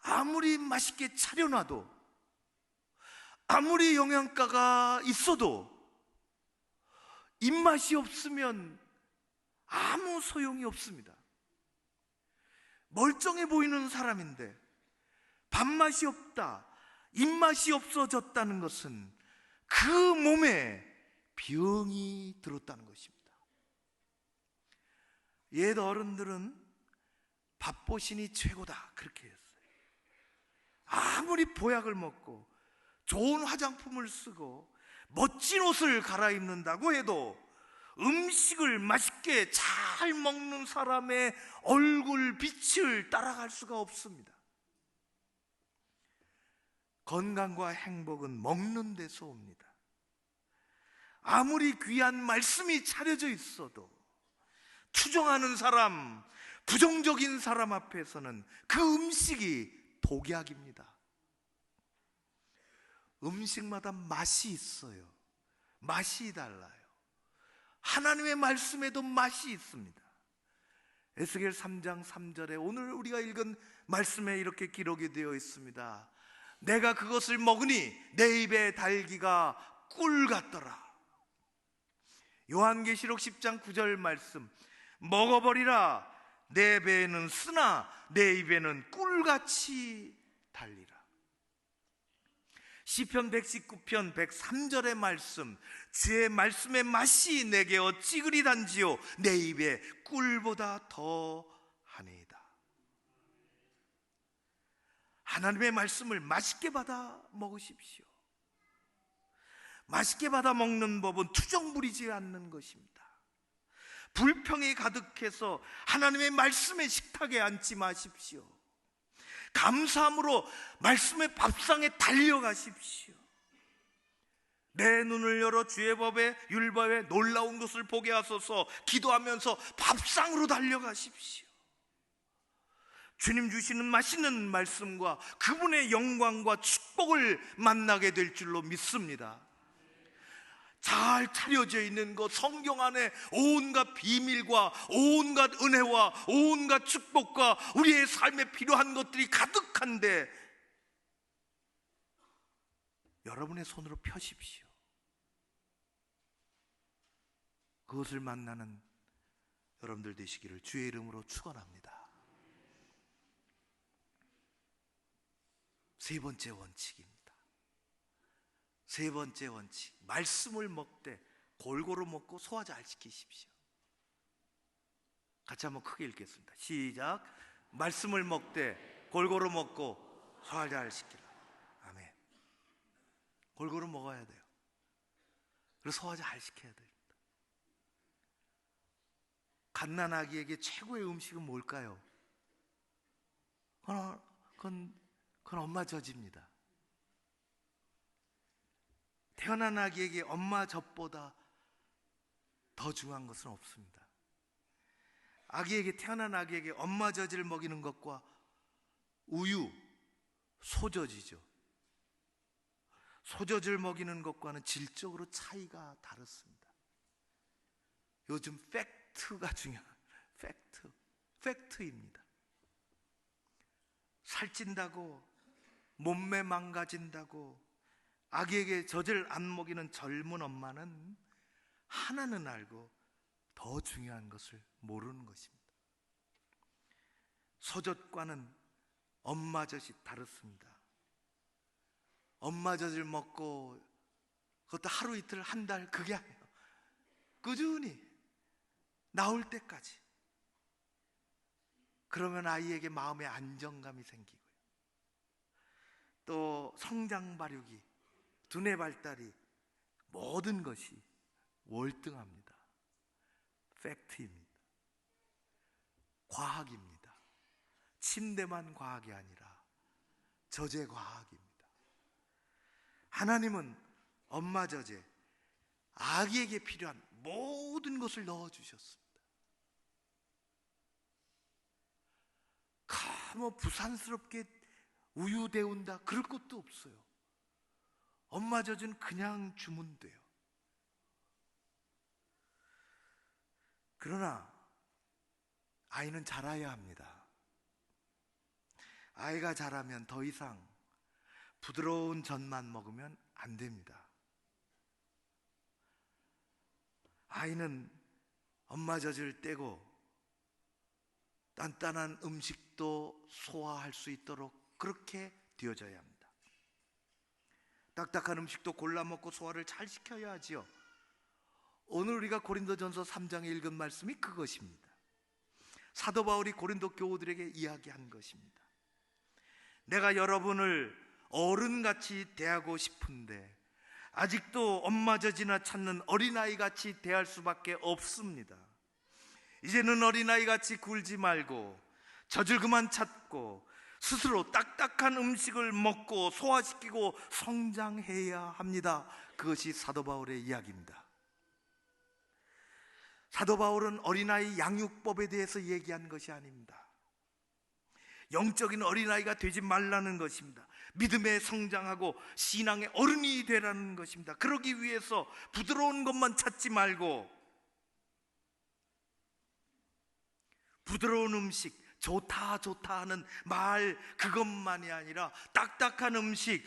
아무리 맛있게 차려놔도, 아무리 영양가가 있어도 입맛이 없으면 아무 소용이 없습니다. 멀쩡해 보이는 사람인데 밥맛이 없다, 입맛이 없어졌다는 것은 그 몸에 병이 들었다는 것입니다. 옛 어른들은 밥보신이 최고다 그렇게 했어요. 아무리 보약을 먹고 좋은 화장품을 쓰고 멋진 옷을 갈아입는다고 해도 음식을 맛있게 잘 먹는 사람의 얼굴 빛을 따라갈 수가 없습니다. 건강과 행복은 먹는 데서 옵니다. 아무리 귀한 말씀이 차려져 있어도 투정하는 사람, 부정적인 사람 앞에서는 그 음식이 독약입니다. 음식마다 맛이 있어요. 맛이 달라요. 하나님의 말씀에도 맛이 있습니다. 에스겔 3장 3절에 오늘 우리가 읽은 말씀에 이렇게 기록이 되어 있습니다. 내가 그것을 먹으니 내 입에 달기가 꿀 같더라. 요한계시록 10장 9절 말씀, 먹어버리라. 내 배에는 쓰나 내 입에는 꿀같이 달리라. 시편 119편 103절의 말씀, 주의 말씀의 맛이 내게 어찌 그리 단지요 내 입에 꿀보다 더하니이다. 하나님의 말씀을 맛있게 받아 먹으십시오. 맛있게 받아 먹는 법은 투정 부리지 않는 것입니다. 불평이 가득해서 하나님의 말씀의 식탁에 앉지 마십시오. 감사함으로 말씀의 밥상에 달려가십시오. 내 눈을 열어 주의 법에 율법에 놀라운 것을 보게 하소서 기도하면서 밥상으로 달려가십시오. 주님 주시는 맛있는 말씀과 그분의 영광과 축복을 만나게 될 줄로 믿습니다. 잘 차려져 있는 것, 성경 안에 온갖 비밀과 온갖 은혜와 온갖 축복과 우리의 삶에 필요한 것들이 가득한데 여러분의 손으로 펴십시오. 그것을 만나는 여러분들 되시기를 주의 이름으로 축원합니다. 세 번째 원칙입니다. 세 번째 원칙, 말씀을 먹되 골고루 먹고 소화 잘 시키십시오. 같이 한번 크게 읽겠습니다. 시작. 말씀을 먹되 골고루 먹고 소화 잘 시키라. 아멘. 골고루 먹어야 돼요. 그리고 소화 잘 시켜야 됩니다. 갓난아기에게 최고의 음식은 뭘까요? 그건 엄마 젖입니다. 태어난 아기에게 엄마 젖보다 더 중요한 것은 없습니다. 태어난 아기에게 엄마 젖을 먹이는 것과 우유, 소젖이죠. 소젖을 먹이는 것과는 질적으로 차이가 다릅니다. 요즘 팩트가 중요한 팩트입니다. 살찐다고 몸매 망가진다고 아기에게 젖을 안 먹이는 젊은 엄마는 하나는 알고 더 중요한 것을 모르는 것입니다. 소젖과는 엄마 젖이 다릅니다. 엄마 젖을 먹고 그것도 하루 이틀 한 달 그게 아니에요. 꾸준히 나올 때까지. 그러면 아이에게 마음의 안정감이 생기고요. 또 성장 발육이, 두뇌 발달이, 모든 것이 월등합니다. 팩트입니다. 과학입니다. 침대만 과학이 아니라 젖의 과학입니다. 하나님은 엄마 젖에 아기에게 필요한 모든 것을 넣어주셨습니다. 뭐 부산스럽게 우유 데운다 그럴 것도 없어요. 엄마 젖은 그냥 주면 돼요. 그러나 아이는 자라야 합니다. 아이가 자라면 더 이상 부드러운 젖만 먹으면 안 됩니다. 아이는 엄마 젖을 떼고 단단한 음식도 소화할 수 있도록 그렇게 되어져야 합니다. 딱딱한 음식도 골라 먹고 소화를 잘 시켜야 하지요. 오늘 우리가 고린도전서 3장에 읽은 말씀이 그것입니다. 사도 바울이 고린도 교우들에게 이야기한 것입니다. 내가 여러분을 어른같이 대하고 싶은데 아직도 엄마 젖이나 찾는 어린아이같이 대할 수밖에 없습니다. 이제는 어린아이같이 굴지 말고 젖을 그만 찾고 스스로 딱딱한 음식을 먹고 소화시키고 성장해야 합니다. 그것이 사도 바울의 이야기입니다. 사도 바울은 어린아이 양육법에 대해서 얘기한 것이 아닙니다. 영적인 어린아이가 되지 말라는 것입니다. 믿음에 성장하고 신앙의 어른이 되라는 것입니다. 그러기 위해서 부드러운 것만 찾지 말고 부드러운 음식, 좋다 좋다 하는 말 그것만이 아니라 딱딱한 음식,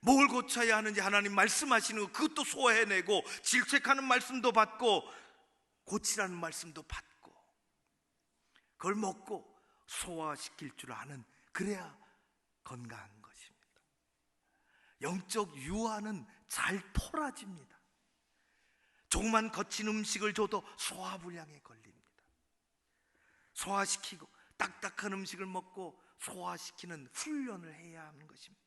뭘 고쳐야 하는지 하나님 말씀하시는 거 그것도 소화해내고, 질책하는 말씀도 받고 고치라는 말씀도 받고 그걸 먹고 소화시킬 줄 아는, 그래야 건강한 것입니다. 영적 유아는 잘 토라집니다. 조그만 거친 음식을 줘도 소화불량에 걸립니다. 소화시키고 딱딱한 음식을 먹고 소화시키는 훈련을 해야 하는 것입니다.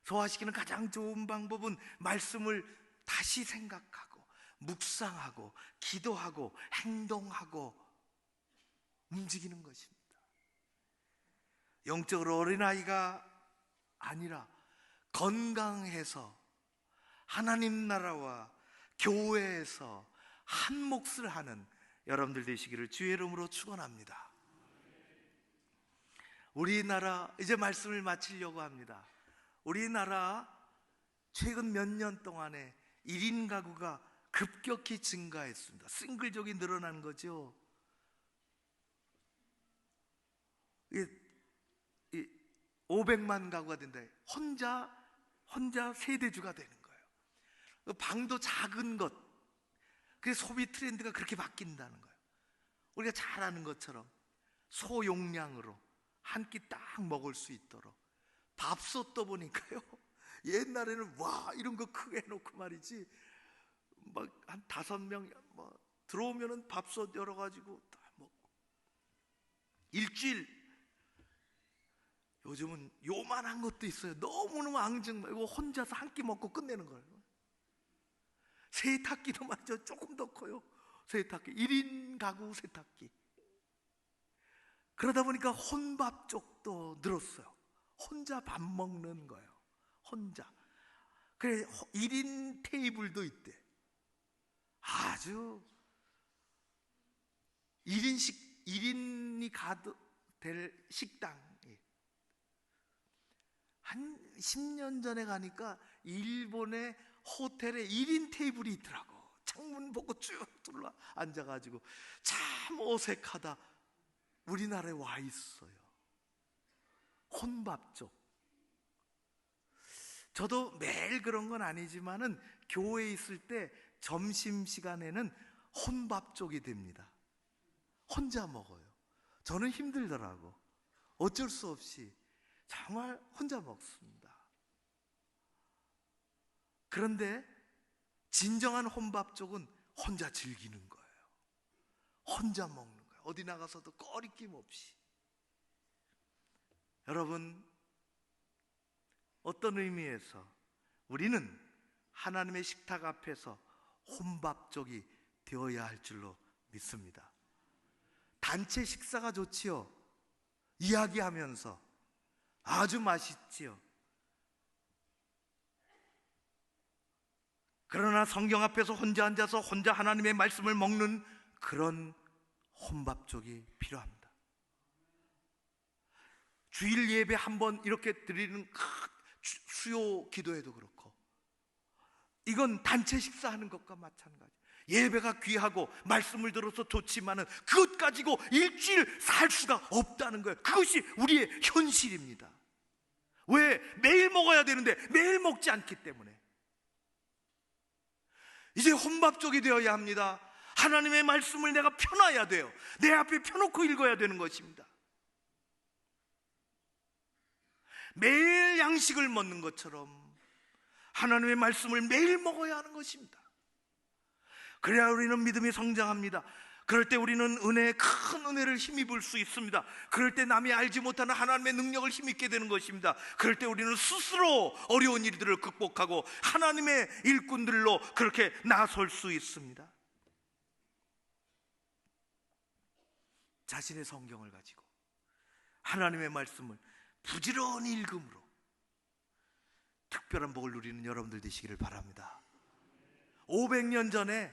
소화시키는 가장 좋은 방법은 말씀을 다시 생각하고 묵상하고 기도하고 행동하고 움직이는 것입니다. 영적으로 어린아이가 아니라 건강해서 하나님 나라와 교회에서 한 몫을 하는 여러분들 되시기를 주의 이름으로 축원합니다. 우리나라 이제 말씀을 마치려고 합니다. 우리나라 최근 몇 년 동안에 1인 가구가 급격히 증가했습니다. 싱글족이 늘어난 거죠. 500만 가구가 된다. 혼자 세대주가 되는 거예요. 방도 작은 것, 그래서 소비 트렌드가 그렇게 바뀐다는 거예요. 우리가 잘 아는 것처럼 소용량으로 한 끼 딱 먹을 수 있도록 밥솥도 보니까요, 옛날에는 와 이런 거 크게 해놓고 말이지, 막 한 5명 뭐 들어오면은 밥솥 열어가지고 다 먹고 일주일. 요즘은 요만한 것도 있어요. 너무너무 앙증 말고 혼자서 한 끼 먹고 끝내는 거예요. 세탁기도 말이죠, 조금 더 커요. 세탁기 1인 가구 세탁기. 그러다 보니까 혼밥 쪽도 늘었어요. 혼자 밥 먹는 거예요. 혼자. 그래 1인 테이블도 있대. 아주 1인이 가도 될 식당. 한 10년 전에 가니까 일본의 호텔에 1인 테이블이 있더라고. 창문 보고 쭉 둘러 앉아가지고 참 어색하다. 우리나라에 와 있어요. 혼밥족. 저도 매일 그런 건 아니지만은 교회에 있을 때 점심시간에는 혼밥족이 됩니다. 혼자 먹어요. 저는 힘들더라고. 어쩔 수 없이 정말 혼자 먹습니다. 그런데 진정한 혼밥족은 혼자 즐기는 거예요. 혼자 먹는 거예요. 어디 나가서도 꺼리낌 없이. 여러분, 어떤 의미에서 우리는 하나님의 식탁 앞에서 혼밥족이 되어야 할 줄로 믿습니다. 단체 식사가 좋지요. 이야기하면서 아주 맛있지요. 그러나 성경 앞에서 혼자 앉아서 혼자 하나님의 말씀을 먹는 그런 혼밥족이 필요합니다. 주일 예배 한번 이렇게 드리는 수요 기도회도 그렇고, 이건 단체 식사하는 것과 마찬가지. 예배가 귀하고 말씀을 들어서 좋지만은 그것 가지고 일주일 살 수가 없다는 거예요. 그것이 우리의 현실입니다. 왜? 매일 먹어야 되는데 매일 먹지 않기 때문에. 이제 혼밥족이 되어야 합니다. 하나님의 말씀을 내가 펴놔야 돼요. 내 앞에 펴놓고 읽어야 되는 것입니다. 매일 양식을 먹는 것처럼 하나님의 말씀을 매일 먹어야 하는 것입니다. 그래야 우리는 믿음이 성장합니다. 그럴 때 우리는 큰 은혜를 힘입을 수 있습니다. 그럴 때 남이 알지 못하는 하나님의 능력을 힘입게 되는 것입니다. 그럴 때 우리는 스스로 어려운 일들을 극복하고 하나님의 일꾼들로 그렇게 나설 수 있습니다. 자신의 성경을 가지고 하나님의 말씀을 부지런히 읽음으로 특별한 복을 누리는 여러분들 되시기를 바랍니다. 500년 전에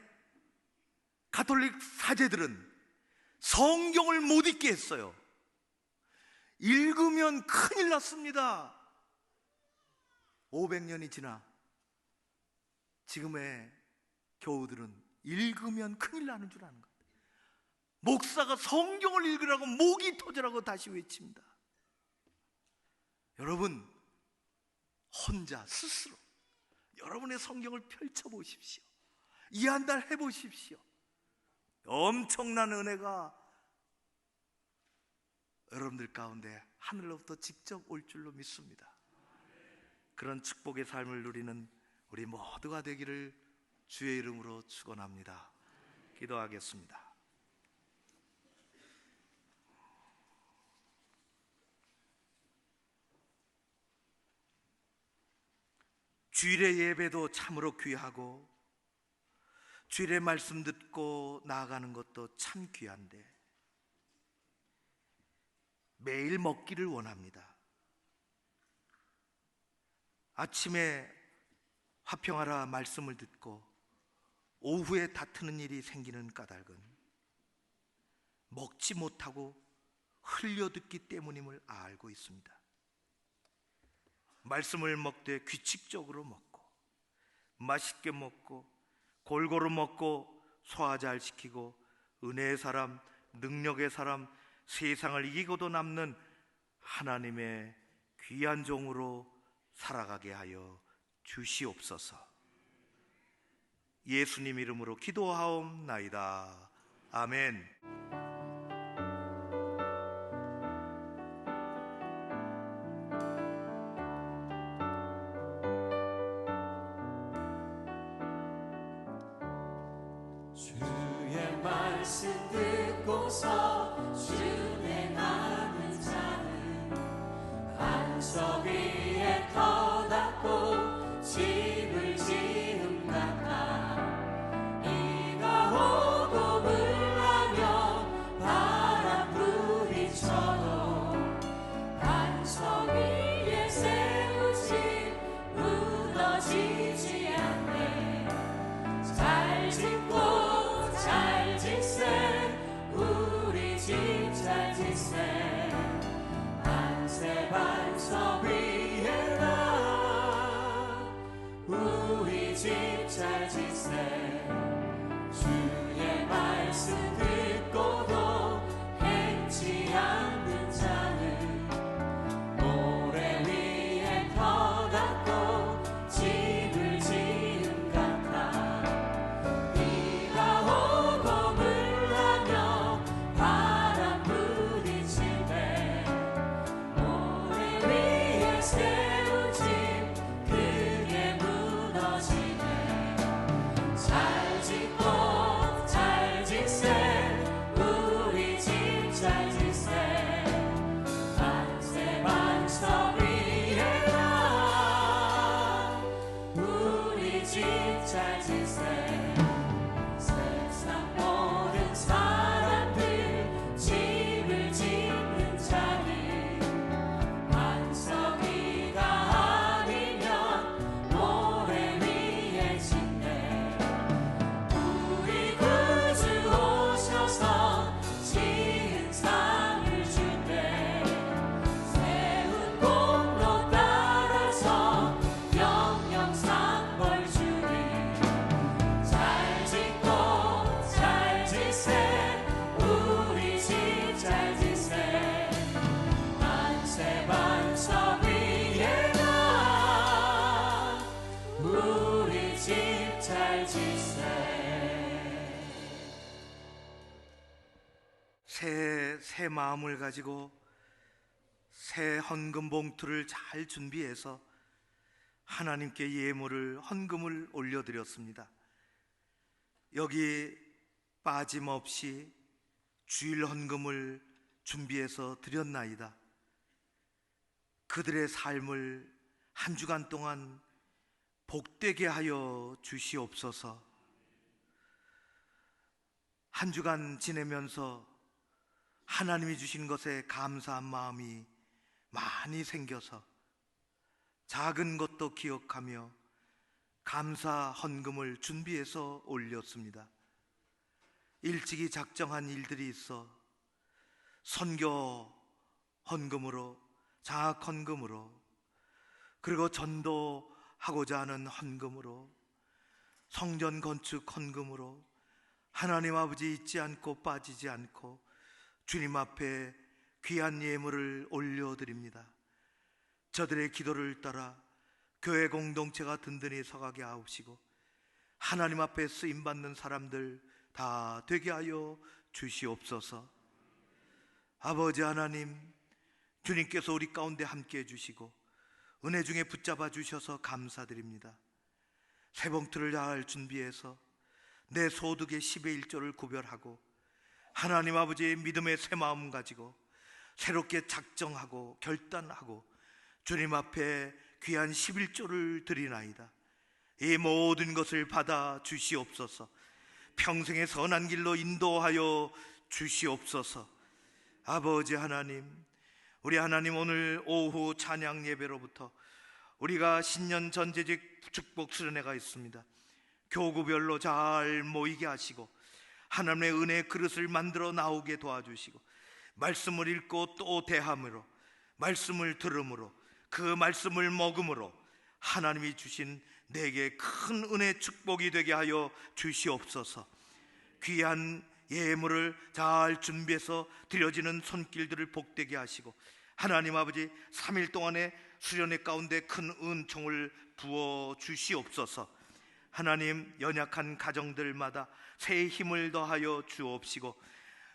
가톨릭 사제들은 성경을 못 읽게 했어요. 읽으면 큰일 났습니다. 500년이 지나 지금의 교우들은 읽으면 큰일 나는 줄 아는 것. 목사가 성경을 읽으라고 목이 터지라고 다시 외칩니다. 여러분, 혼자 스스로 여러분의 성경을 펼쳐보십시오. 이 한 달 해보십시오. 엄청난 은혜가 여러분들 가운데 하늘로부터 직접 올 줄로 믿습니다. 그런 축복의 삶을 누리는 우리 모두가 되기를 주의 이름으로 축원합니다. 기도하겠습니다. 주일의 예배도 참으로 귀하고 주일의 말씀 듣고 나아가는 것도 참 귀한데 매일 먹기를 원합니다. 아침에 화평하라 말씀을 듣고 오후에 다투는 일이 생기는 까닭은 먹지 못하고 흘려듣기 때문임을 알고 있습니다. 말씀을 먹되 규칙적으로 먹고 맛있게 먹고 골고루 먹고 소화 잘 시키고 은혜의 사람, 능력의 사람, 세상을 이기고도 남는 하나님의 귀한 종으로 살아가게 하여 주시옵소서. 예수님 이름으로 기도하옵나이다. 아멘. 주의 말씀 듣고서 준행하는 자는 반석 위에 터닫고 집을 지은 같아. 비가 오고 물나면 바람 부딪혀도 반석 위에 세우지 무너지지 않네. 잘 짓고 잘 짓세 우리 집 잘 짓세. 만세 반석 위에다 우리 집 잘 짓세. 주의 말씀 듣고도 행치 않는 자는 모래 위에 터닫고 집을 지은 같아. 비가 오고 물나며 바람 부딪힐 때 모래 위에 세운 집 크게 무너지네. 잘 짓고 잘 짓세 우리 집 잘 짓세. 만세 반석 위에다 우리 집 잘 짓세. 세상 모든 사람들 집을 짓는 자는 반석 위가 아니면 모래 위에 짓네. 우리 구주 오셔서 지은 상을 준대. 세운 공로 따라서 영영상 벌 주리. 잘 짓고 잘 짓세 우리 집 잘 짓세. 만세 반석 위에다 우리 집 잘 짓세. 새 마음을 가지고 새 헌금 봉투를 잘 준비해서 하나님께 예물을 헌금을 올려드렸습니다. 여기 빠짐없이 주일 헌금을 준비해서 드렸나이다. 그들의 삶을 한 주간 동안 복되게 하여 주시옵소서. 한 주간 지내면서 하나님이 주신 것에 감사한 마음이 많이 생겨서 작은 것도 기억하며 감사 헌금을 준비해서 올렸습니다. 일찍이 작정한 일들이 있어 선교 헌금으로, 장학 헌금으로, 그리고 전도하고자 하는 헌금으로, 성전 건축 헌금으로 하나님 아버지 잊지 않고 빠지지 않고 주님 앞에 귀한 예물을 올려드립니다. 저들의 기도를 따라 교회 공동체가 든든히 서가게 하옵시고 하나님 앞에 쓰임받는 사람들 다 되게 하여 주시옵소서. 아버지 하나님, 주님께서 우리 가운데 함께 해주시고 은혜 중에 붙잡아 주셔서 감사드립니다. 세봉투를 잘 준비해서 내 소득의 10의 1조를 구별하고 하나님 아버지의 믿음의 새 마음 가지고 새롭게 작정하고 결단하고 주님 앞에 귀한 11조를 드리나이다. 이 모든 것을 받아 주시옵소서. 평생의 선한 길로 인도하여 주시옵소서. 아버지 하나님, 우리 하나님 오늘 오후 찬양 예배로부터 우리가 신년 전제직 축복 수련회가 있습니다. 교구별로 잘 모이게 하시고 하나님의 은혜의 그릇을 만들어 나오게 도와주시고 말씀을 읽고 또 대함으로 말씀을 들음으로 그 말씀을 먹음으로 하나님이 주신 내게 큰 은혜 축복이 되게 하여 주시옵소서. 귀한 예물을 잘 준비해서 드려지는 손길들을 복되게 하시고 하나님 아버지 3일 동안의 수련회 가운데 큰 은총을 부어 주시옵소서. 하나님, 연약한 가정들마다 새 힘을 더하여 주옵시고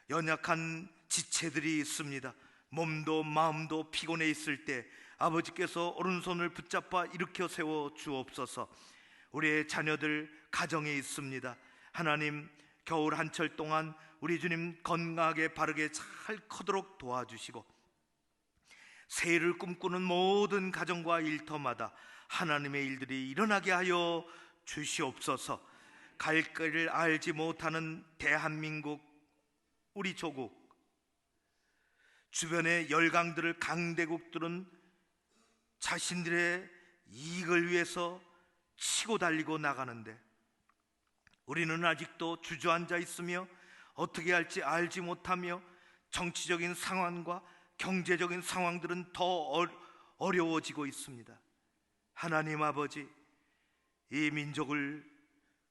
연약한 지체들이 있습니다. 몸도 마음도 피곤해 있을 때 아버지께서 오른손을 붙잡아 일으켜 세워 주옵소서. 우리의 자녀들 가정에 있습니다. 하나님, 겨울 한철 동안 우리 주님 건강하게 바르게 잘 커도록 도와주시고 새해를 꿈꾸는 모든 가정과 일터마다 하나님의 일들이 일어나게 하여 주시옵소서. 갈 길을 알지 못하는 대한민국, 우리 조국, 주변의 열강들을 강대국들은 자신들의 이익을 위해서 치고 달리고 나가는데 우리는 아직도 주저앉아 있으며 어떻게 할지 알지 못하며 정치적인 상황과 경제적인 상황들은 더 어려워지고 있습니다. 하나님 아버지, 이 민족을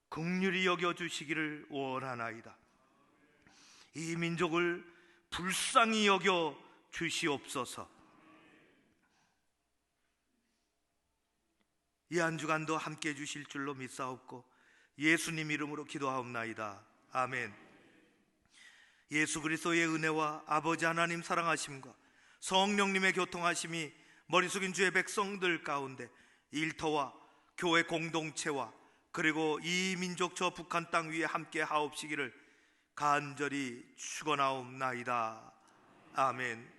긍휼히 여겨주시기를 원하나이다. 이 민족을 불쌍히 여겨 주시옵소서. 이 한 주간도 함께 해주실 줄로 믿사옵고 예수님 이름으로 기도하옵나이다. 아멘. 예수 그리스도의 은혜와 아버지 하나님 사랑하심과 성령님의 교통하심이 머리 숙인 주의 백성들 가운데 일터와 교회 공동체와 그리고 이 민족 저 북한 땅 위에 함께 하옵시기를 간절히 축원하옵나이다. 아멘.